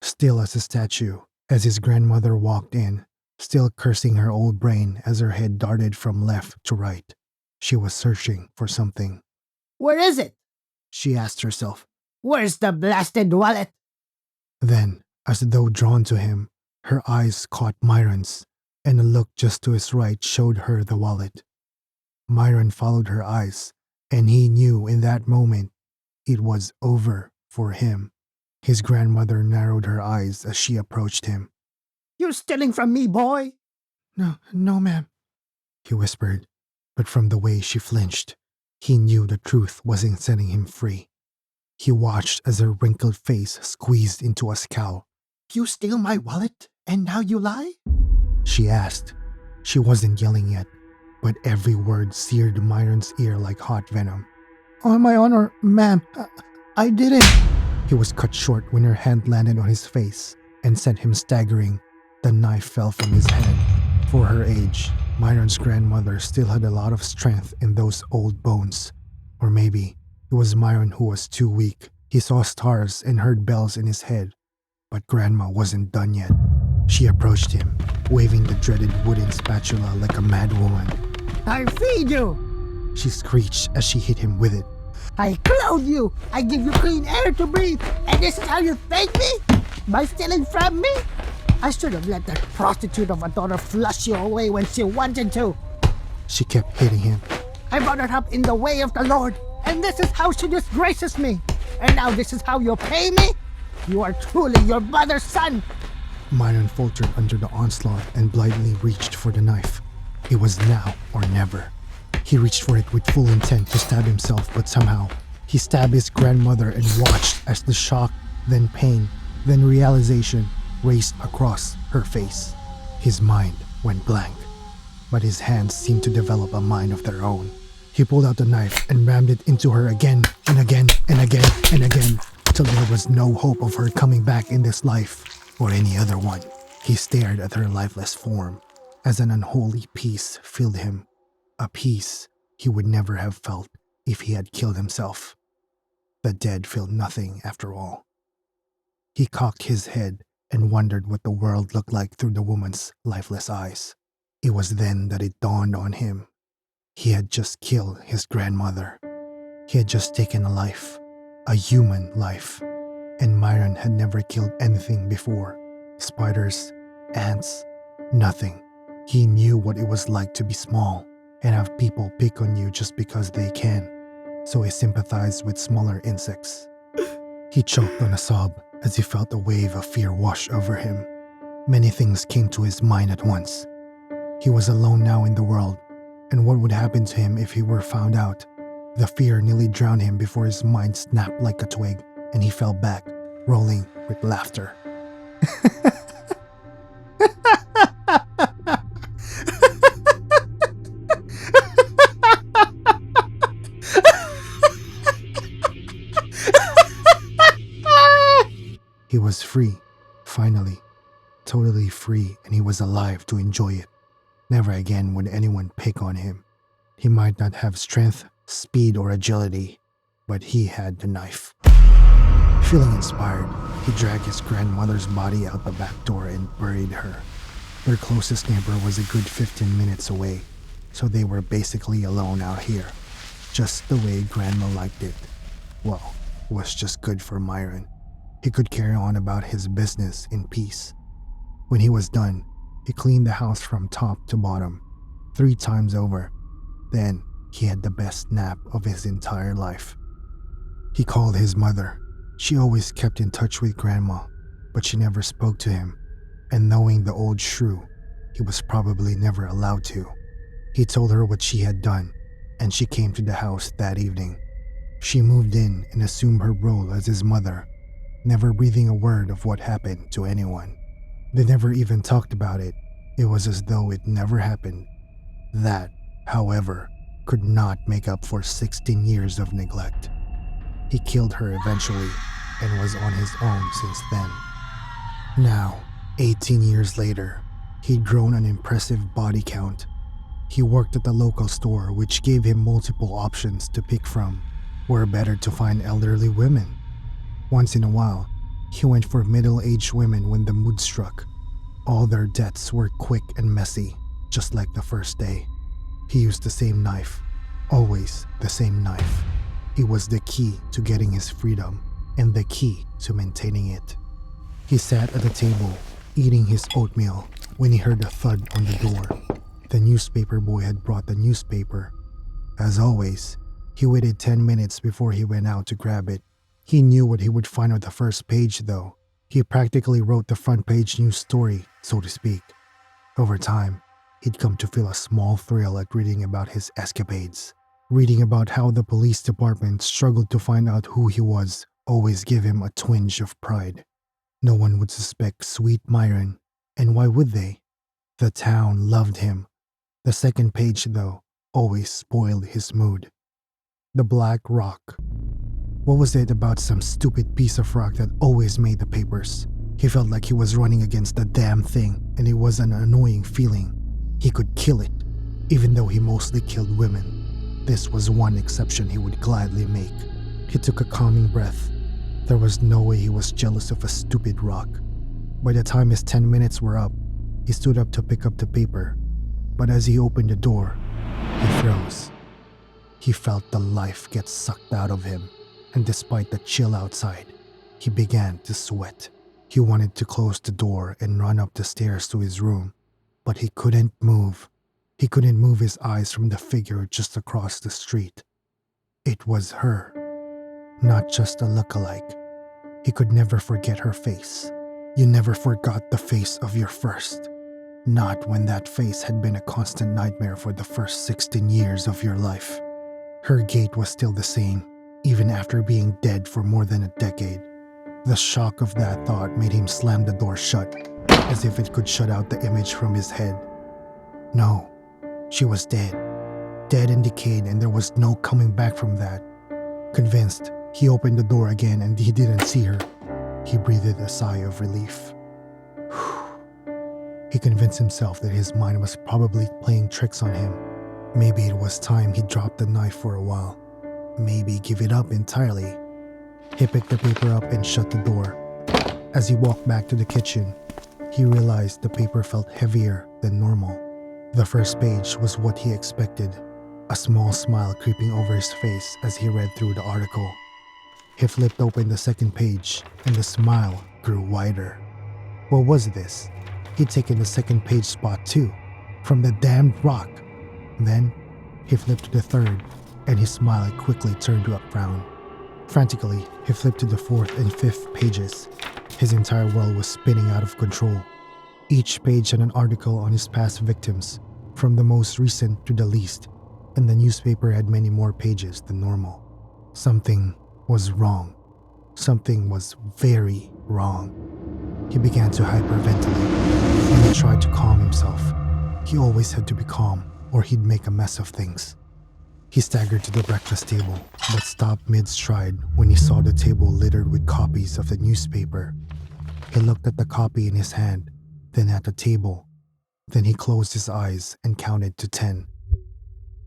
still as a statue, as his grandmother walked in, still cursing her old brain as her head darted from left to right. She was searching for something. Where is it? She asked herself. Where's the blasted wallet? Then, as though drawn to him, her eyes caught Myron's, and a look just to his right showed her the wallet. Myron followed her eyes, and he knew in that moment it was over for him. His grandmother narrowed her eyes as she approached him. You're stealing from me, boy! No, ma'am, he whispered, but from the way she flinched, he knew the truth wasn't setting him free. He watched as her wrinkled face squeezed into a scowl. You steal my wallet, and now you lie? She asked. She wasn't yelling yet, but every word seared Myron's ear like hot venom. On my honor, ma'am, I didn't. He was cut short when her hand landed on his face and sent him staggering. The knife fell from his hand. For her age, Myron's grandmother still had a lot of strength in those old bones. Or maybe it was Myron who was too weak. He saw stars and heard bells in his head. But Grandma wasn't done yet. She approached him, waving the dreaded wooden spatula like a mad woman. I feed you! She screeched as she hit him with it. I clothe you! I give you clean air to breathe! And this is how you thank me? By stealing from me? I should have let that prostitute of a daughter flush you away when she wanted to. She kept hitting him. I brought her up in the way of the Lord, and this is how she disgraces me. And now this is how you'll pay me? You are truly your mother's son! Myron faltered under the onslaught and blindly reached for the knife. It was now or never. He reached for it with full intent to stab himself, but somehow he stabbed his grandmother and watched as the shock, then pain, then realization raced across her face. His mind went blank, but his hands seemed to develop a mind of their own. He pulled out the knife and rammed it into her again and again and again and again, till there was no hope of her coming back in this life or any other one. He stared at her lifeless form as an unholy peace filled him, a peace he would never have felt if he had killed himself. The dead feel nothing after all. He cocked his head and wondered what the world looked like through the woman's lifeless eyes. It was then that it dawned on him. He had just killed his grandmother. He had just taken a life, a human life, and Myron had never killed anything before. Spiders, ants, nothing. He knew what it was like to be small and have people pick on you just because they can, so he sympathized with smaller insects. He choked on a sob as he felt a wave of fear wash over him. Many things came to his mind at once. He was alone now in the world, and what would happen to him if he were found out? The fear nearly drowned him before his mind snapped like a twig and he fell back, rolling with laughter. He was free, finally, totally free, and he was alive to enjoy it. Never again would anyone pick on him. He might not have strength, speed, or agility, but he had the knife. Feeling inspired, he dragged his grandmother's body out the back door and buried her. Their closest neighbor was a good 15 minutes away, so they were basically alone out here, just the way Grandma liked it. Well, it was just good for Myron. He could carry on about his business in peace. When he was done, he cleaned the house from top to bottom, 3 times over. Then he had the best nap of his entire life. He called his mother. She always kept in touch with Grandma, but she never spoke to him, and knowing the old shrew, he was probably never allowed to. He told her what she had done, and she came to the house that evening. She moved in and assumed her role as his mother, never breathing a word of what happened to anyone. They never even talked about it. It was as though it never happened. That, however, could not make up for 16 years of neglect. He killed her eventually and was on his own since then. Now, 18 years later, he'd grown an impressive body count. He worked at the local store, which gave him multiple options to pick from. Where better to find elderly women? Once in a while, he went for middle-aged women when the mood struck. All their deaths were quick and messy, just like the first day. He used the same knife, always the same knife. It was the key to getting his freedom and the key to maintaining it. He sat at the table, eating his oatmeal, when he heard a thud on the door. The newspaper boy had brought the newspaper. As always, he waited 10 minutes before he went out to grab it. He knew what he would find on the first page, though. He practically wrote the front page news story, so to speak. Over time, he'd come to feel a small thrill at reading about his escapades. Reading about how the police department struggled to find out who he was always gave him a twinge of pride. No one would suspect sweet Myron, and why would they? The town loved him. The second page, though, always spoiled his mood. The Black Rock. What was it about some stupid piece of rock that always made the papers? He felt like he was running against the damn thing, and it was an annoying feeling. He could kill it, even though he mostly killed women. This was one exception he would gladly make. He took a calming breath. There was no way he was jealous of a stupid rock. By the time his 10 minutes were up, he stood up to pick up the paper. But as he opened the door, he froze. He felt the life get sucked out of him, and despite the chill outside, he began to sweat. He wanted to close the door and run up the stairs to his room, but he couldn't move. He couldn't move his eyes from the figure just across the street. It was her, not just a look-alike. He could never forget her face. You never forgot the face of your first. Not when that face had been a constant nightmare for the first 16 years of your life. Her gait was still the same, even after being dead for more than a decade. The shock of that thought made him slam the door shut, as if it could shut out the image from his head. No, she was dead. Dead and decayed, and there was no coming back from that. Convinced, He opened the door again and he didn't see her. He breathed a sigh of relief. He convinced himself that his mind was probably playing tricks on him. Maybe it was time he dropped the knife for a while. Maybe give it up entirely. He picked the paper up and shut the door. As he walked back to the kitchen, he realized the paper felt heavier than normal. The first page was what he expected, a small smile creeping over his face as he read through the article. He flipped open the second page, and the smile grew wider. What was this? He'd taken the second page spot too, from the damned rock. Then, he flipped to the third, and his smile quickly turned to a frown. Frantically, he flipped to the fourth and fifth pages. His entire world was spinning out of control. Each page had an article on his past victims, from the most recent to the least, and the newspaper had many more pages than normal. Something was wrong. Something was very wrong. He began to hyperventilate, and he tried to calm himself. He always had to be calm, or he'd make a mess of things. He staggered to the breakfast table, but stopped mid-stride when he saw the table littered with copies of the newspaper. He looked at the copy in his hand, then at the table. Then he closed his eyes and counted to 10.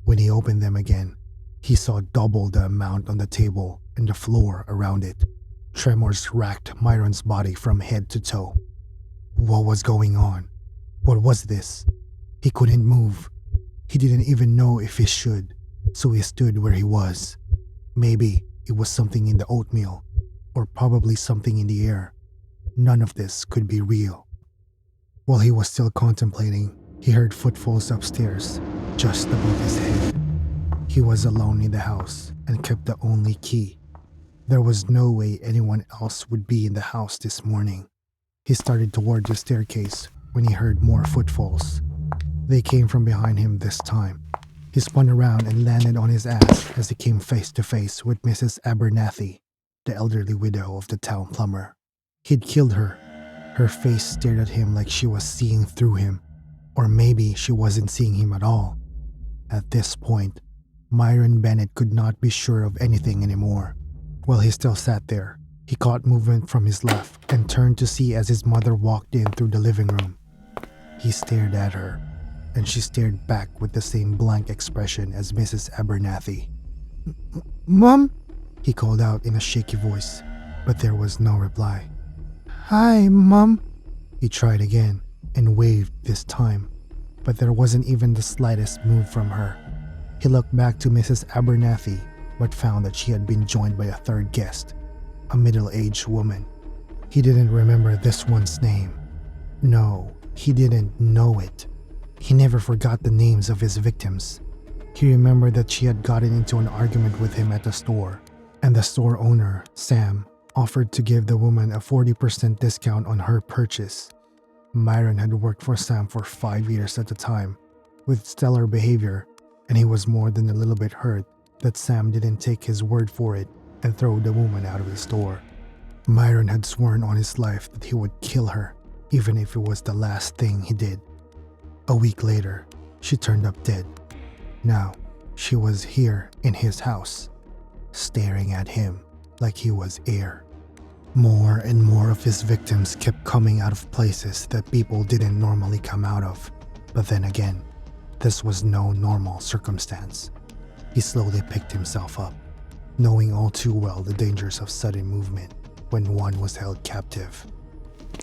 When he opened them again, he saw double the amount on the table and the floor around it. Tremors racked Myron's body from head to toe. What was going on? What was this? He couldn't move. He didn't even know if he should, so he stood where he was. Maybe it was something in the oatmeal, or probably something in the air. None of this could be real. While he was still contemplating, he heard footfalls upstairs, just above his head. He was alone in the house and kept the only key. There was no way anyone else would be in the house this morning. He started toward the staircase when he heard more footfalls. They came from behind him this time. He spun around and landed on his ass as he came face to face with Mrs. Abernathy, the elderly widow of the town plumber. He'd killed her. Her face stared at him like she was seeing through him, or maybe she wasn't seeing him at all. At this point, Myron Bennett could not be sure of anything anymore. While he still sat there, he caught movement from his left and turned to see as his mother walked in through the living room. He stared at her, and she stared back with the same blank expression as Mrs. Abernathy. "Mom?" he called out in a shaky voice, but there was no reply. "Hi, Mom." He tried again and waved this time, but there wasn't even the slightest move from her. He looked back to Mrs. Abernathy, but found that she had been joined by a third guest, a middle-aged woman. He didn't remember this one's name. No, he didn't know it. He never forgot the names of his victims. He remembered that she had gotten into an argument with him at the store, and the store owner, Sam, offered to give the woman a 40% discount on her purchase. Myron had worked for Sam for 5 years at the time, with stellar behavior, and he was more than a little bit hurt that Sam didn't take his word for it and throw the woman out of the store. Myron had sworn on his life that he would kill her, even if it was the last thing he did. A week later, she turned up dead. Now, she was here in his house, staring at him like he was air. More and more of his victims kept coming out of places that people didn't normally come out of. But then again, this was no normal circumstance. He slowly picked himself up, knowing all too well the dangers of sudden movement when one was held captive.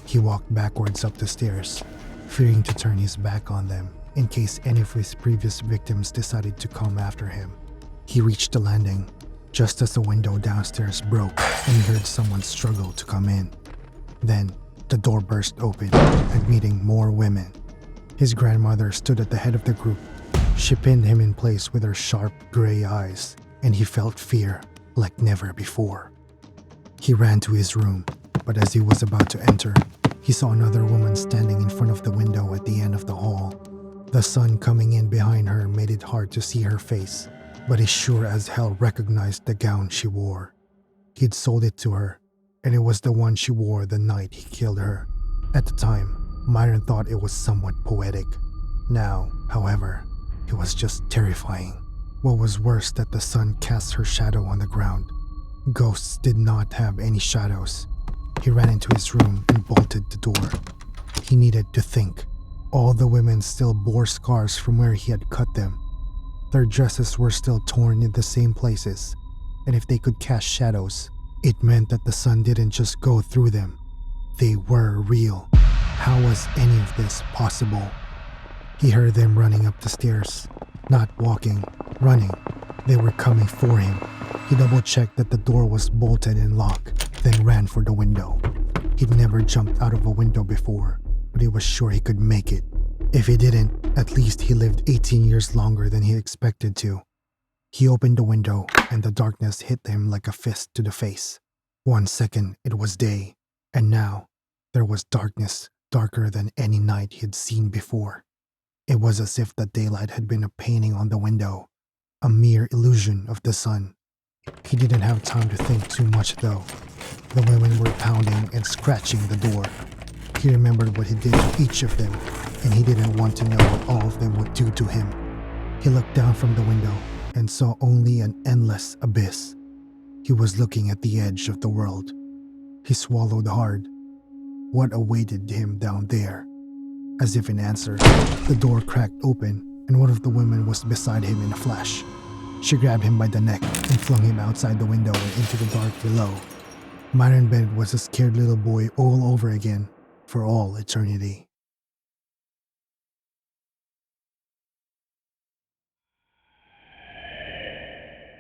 He walked backwards up the stairs, fearing to turn his back on them in case any of his previous victims decided to come after him. He reached the landing just as the window downstairs broke and he heard someone struggle to come in. Then, the door burst open, admitting more women. His grandmother stood at the head of the group. She pinned him in place with her sharp gray eyes, and he felt fear like never before. He ran to his room, but as he was about to enter, he saw another woman standing in front of the window at the end of the hall. The sun coming in behind her made it hard to see her face, but he sure as hell recognized the gown she wore. He'd sold it to her, and it was the one she wore the night he killed her. At the time, Myron thought it was somewhat poetic. Now, however, it was just terrifying. What was worse that the sun cast her shadow on the ground. Ghosts did not have any shadows. He ran into his room and bolted the door. He needed to think. All the women still bore scars from where he had cut them. Their dresses were still torn in the same places, and if they could cast shadows, it meant that the sun didn't just go through them. They were real. How was any of this possible? He heard them running up the stairs. Not walking, running. They were coming for him. He double-checked that the door was bolted and locked, then ran for the window. He'd never jumped out of a window before, but he was sure he could make it. If he didn't, at least he lived 18 years longer than he expected to. He opened the window, and the darkness hit him like a fist to the face. 1 second, it was day, and now, there was darkness, darker than any night he'd seen before. It was as if the daylight had been a painting on the window, a mere illusion of the sun. He didn't have time to think too much, though. The women were pounding and scratching the door. He remembered what he did to each of them, and he didn't want to know what all of them would do to him. He looked down from the window and saw only an endless abyss. He was looking at the edge of the world. He swallowed hard. What awaited him down there? As if in answer, the door cracked open, and one of the women was beside him in a flash. She grabbed him by the neck and flung him outside the window and into the dark below. Myron Bennett was a scared little boy all over again, for all eternity.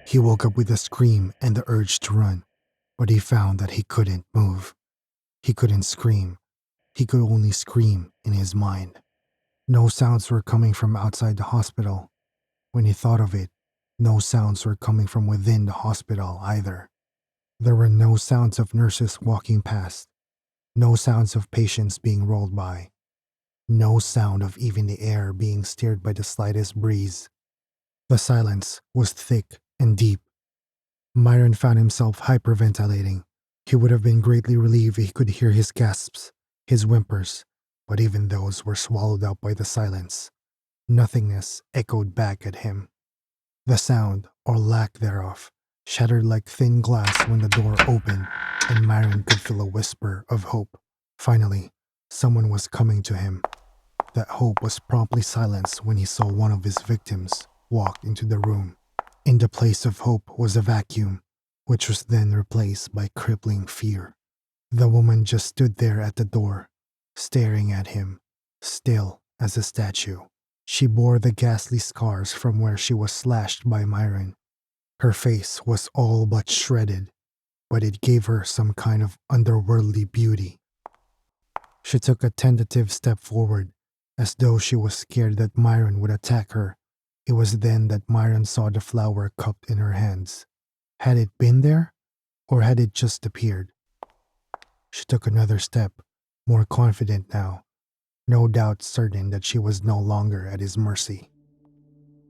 He woke up with a scream and the urge to run, but he found that he couldn't move. He couldn't scream. He could only scream in his mind. No sounds were coming from outside the hospital. When he thought of it, no sounds were coming from within the hospital either. There were no sounds of nurses walking past, no sounds of patients being rolled by, no sound of even the air being stirred by the slightest breeze. The silence was thick and deep. Myron found himself hyperventilating. He would have been greatly relieved if he could hear his gasps, his whimpers, but even those were swallowed up by the silence. Nothingness echoed back at him. The sound, or lack thereof, shattered like thin glass when the door opened, and Myron could feel a whisper of hope. Finally, someone was coming to him. That hope was promptly silenced when he saw one of his victims walk into the room. In the place of hope was a vacuum, which was then replaced by crippling fear. The woman just stood there at the door, staring at him, still as a statue. She bore the ghastly scars from where she was slashed by Myron. Her face was all but shredded, but it gave her some kind of otherworldly beauty. She took a tentative step forward, as though she was scared that Myron would attack her. It was then that Myron saw the flower cupped in her hands. Had it been there, or had it just appeared? She took another step, more confident now, no doubt certain that she was no longer at his mercy.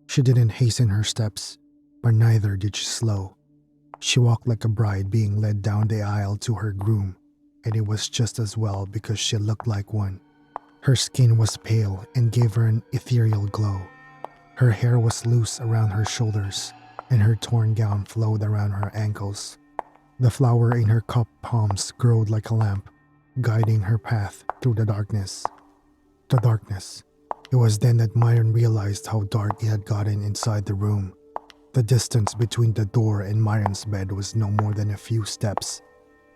She didn't hasten her steps, but neither did she slow. She walked like a bride being led down the aisle to her groom, and it was just as well because she looked like one. Her skin was pale and gave her an ethereal glow. Her hair was loose around her shoulders, and her torn gown flowed around her ankles. The flower in her cupped palms glowed like a lamp, guiding her path through the darkness. The darkness. It was then that Myron realized how dark it had gotten inside the room. The distance between the door and Myron's bed was no more than a few steps,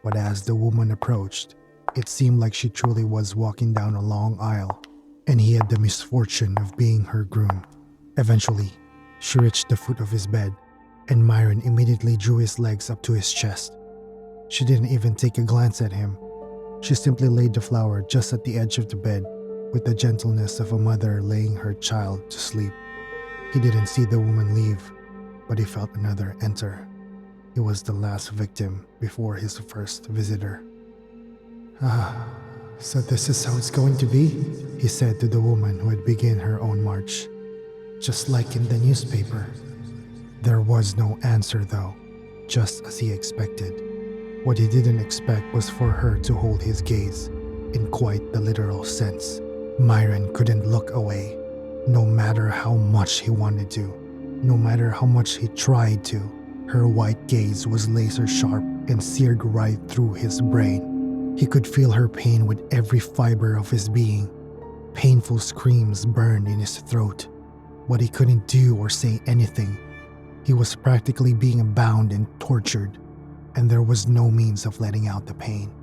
but as the woman approached, it seemed like she truly was walking down a long aisle, and he had the misfortune of being her groom. Eventually, she reached the foot of his bed, and Myron immediately drew his legs up to his chest. She didn't even take a glance at him. She simply laid the flower just at the edge of the bed, with the gentleness of a mother laying her child to sleep. He didn't see the woman leave, but he felt another enter. It was the last victim before his first visitor. So this is how it's going to be? He said to the woman who had begun her own march. Just like in the newspaper. There was no answer though, just as he expected. What he didn't expect was for her to hold his gaze, in quite the literal sense. Myron couldn't look away, no matter how much he wanted to, no matter how much he tried to. Her white gaze was laser sharp and seared right through his brain. He could feel her pain with every fiber of his being. Painful screams burned in his throat, but he couldn't do or say anything. He was practically being bound and tortured, and there was no means of letting out the pain.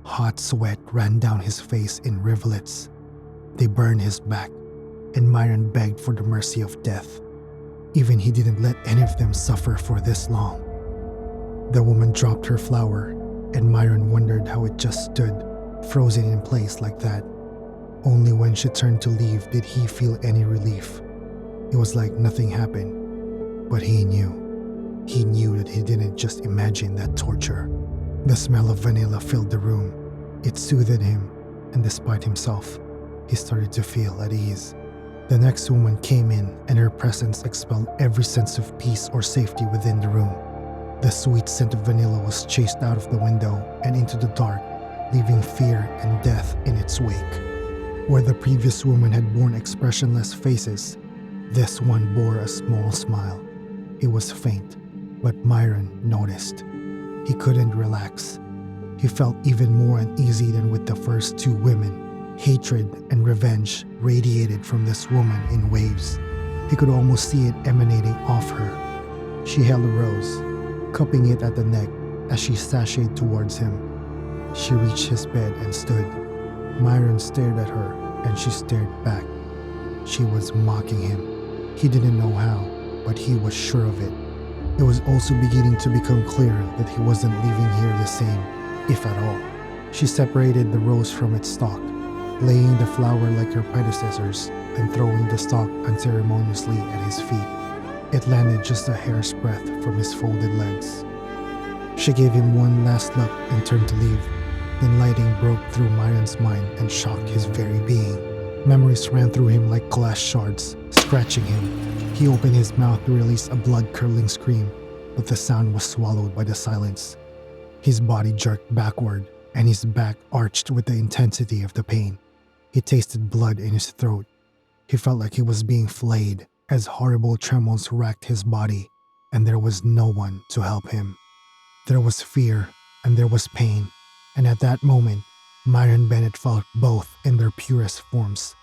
Hot sweat ran down his face in rivulets. They burned his back, and Myron begged for the mercy of death. Even he didn't let any of them suffer for this long. The woman dropped her flower, and Myron wondered how it just stood, frozen in place like that. Only when she turned to leave did he feel any relief. It was like nothing happened, but he knew. He knew that he didn't just imagine that torture. The smell of vanilla filled the room. It soothed him, and despite himself, he started to feel at ease. The next woman came in, and her presence expelled every sense of peace or safety within the room. The sweet scent of vanilla was chased out of the window and into the dark, leaving fear and death in its wake. Where the previous woman had borne expressionless faces, this one bore a small smile. It was faint, but Myron noticed. He couldn't relax. He felt even more uneasy than with the first two women. Hatred and revenge radiated from this woman in waves. He could almost see it emanating off her. She held a rose, cupping it at the neck as she sashayed towards him. She reached his bed and stood. Myron stared at her, and she stared back. She was mocking him. He didn't know how, but he was sure of it. It was also beginning to become clear that he wasn't leaving here the same, if at all. She separated the rose from its stalk, laying the flower like her predecessors and throwing the stalk unceremoniously at his feet. It landed just a hair's breadth from his folded legs. She gave him one last look and turned to leave. Then lighting broke through Myron's mind and shocked his very being. Memories ran through him like glass shards, scratching him. He opened his mouth to release a blood-curdling scream, but the sound was swallowed by the silence. His body jerked backward, and his back arched with the intensity of the pain. He tasted blood in his throat. He felt like he was being flayed as horrible tremors racked his body, and there was no one to help him. There was fear, and there was pain, and at that moment, Myron Bennett felt both in their purest forms.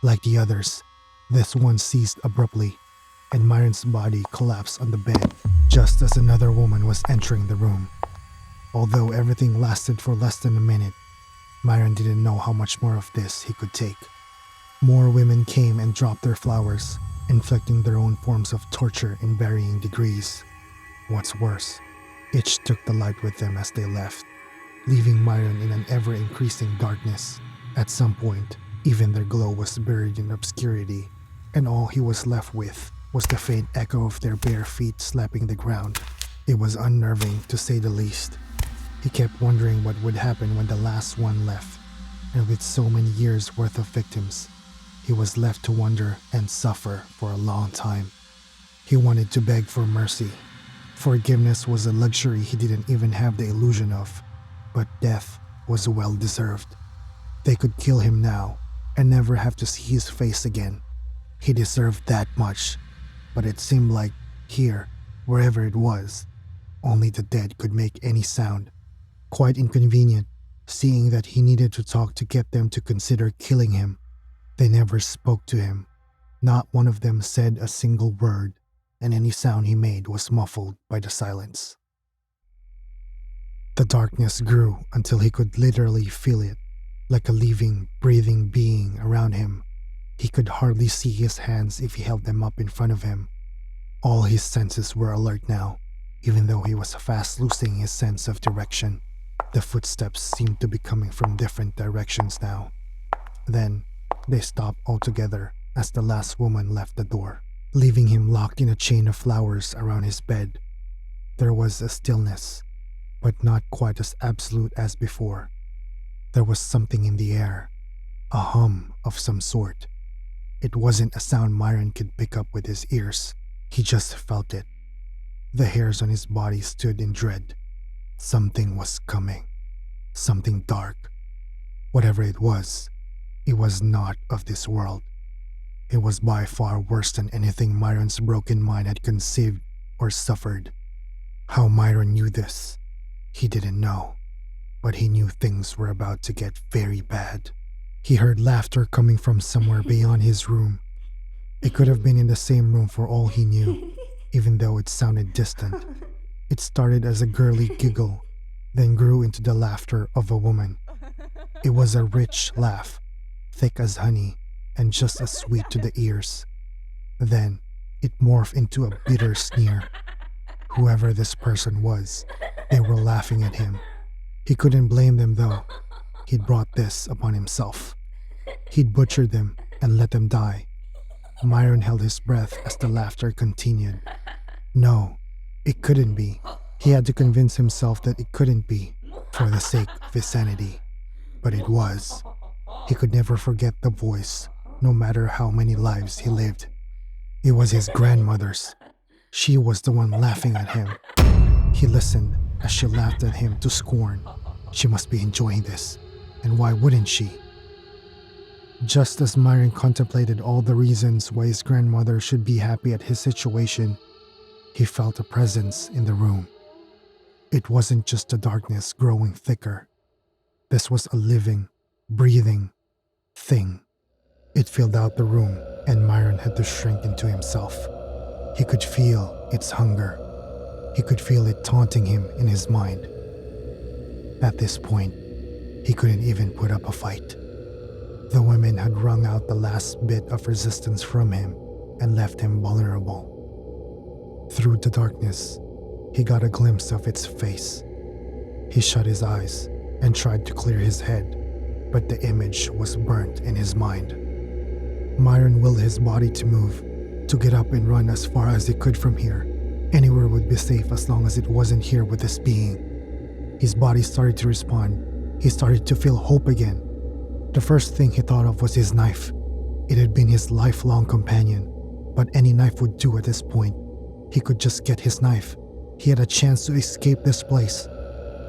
Like the others, this one ceased abruptly, and Myron's body collapsed on the bed just as another woman was entering the room. Although everything lasted for less than a minute, Myron didn't know how much more of this he could take. More women came and dropped their flowers, inflicting their own forms of torture in varying degrees. What's worse, each took the light with them as they left, leaving Myron in an ever-increasing darkness. At some point, even their glow was buried in obscurity, and all he was left with was the faint echo of their bare feet slapping the ground. It was unnerving, to say the least. He kept wondering what would happen when the last one left, and with so many years' worth of victims, he was left to wonder and suffer for a long time. He wanted to beg for mercy. Forgiveness was a luxury he didn't even have the illusion of, but death was well-deserved. They could kill him now and never have to see his face again. He deserved that much, but it seemed like here, wherever it was, only the dead could make any sound. Quite inconvenient, seeing that he needed to talk to get them to consider killing him. They never spoke to him. Not one of them said a single word, and any sound he made was muffled by the silence. The darkness grew until he could literally feel it, like a living, breathing being around him. He could hardly see his hands if he held them up in front of him. All his senses were alert now, even though he was fast losing his sense of direction. The footsteps seemed to be coming from different directions now. Then, they stopped altogether as the last woman left the door, leaving him locked in a chain of flowers around his bed. There was a stillness, but not quite as absolute as before. There was something in the air, a hum of some sort. It wasn't a sound Myron could pick up with his ears. He just felt it. The hairs on his body stood in dread. Something was coming. Something dark. Whatever it was not of this world. It was by far worse than anything Myron's broken mind had conceived or suffered. How Myron knew this, he didn't know, but he knew things were about to get very bad. He heard laughter coming from somewhere beyond his room. It could have been in the same room for all he knew, even though it sounded distant. It started as a girly giggle, then grew into the laughter of a woman. It was a rich laugh, thick as honey, and just as sweet to the ears. Then, it morphed into a bitter sneer. Whoever this person was, they were laughing at him. He couldn't blame them though. He'd brought this upon himself. He'd butchered them and let them die. Myron held his breath as the laughter continued. No, it couldn't be. He had to convince himself that it couldn't be, for the sake of his sanity. But it was. He could never forget the voice, no matter how many lives he lived. It was his grandmother's. She was the one laughing at him. He listened as she laughed at him to scorn. She must be enjoying this, and why wouldn't she? Just as Myron contemplated all the reasons why his grandmother should be happy at his situation, he felt a presence in the room. It wasn't just the darkness growing thicker. This was a living, breathing thing. It filled out the room, and Myron had to shrink into himself. He could feel its hunger. He could feel it taunting him in his mind. At this point, he couldn't even put up a fight. The women had wrung out the last bit of resistance from him and left him vulnerable. Through the darkness, he got a glimpse of its face. He shut his eyes and tried to clear his head, but the image was burnt in his mind. Myron willed his body to move, to get up and run as far as he could from here. Anywhere would be safe as long as it wasn't here with this being. His body started to respond. He started to feel hope again. The first thing he thought of was his knife. It had been his lifelong companion, but any knife would do at this point. He could just get his knife. He had a chance to escape this place.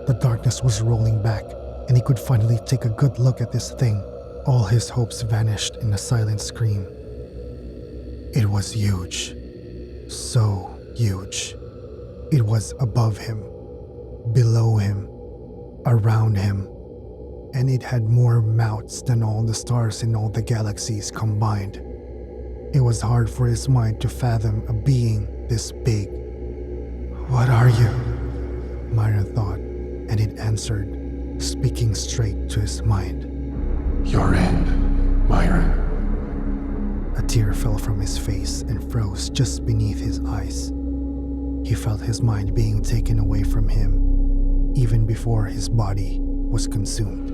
The darkness was rolling back, and he could finally take a good look at this thing. All his hopes vanished in a silent scream. It was huge. So huge. It was above him, below him, around him, and it had more mouths than all the stars in all the galaxies combined. It was hard for his mind to fathom a being this big. What are you? Myron thought, and it answered, speaking straight to his mind. Your end, Myron. A tear fell from his face and froze just beneath his eyes. He felt his mind being taken away from him, even before his body was consumed.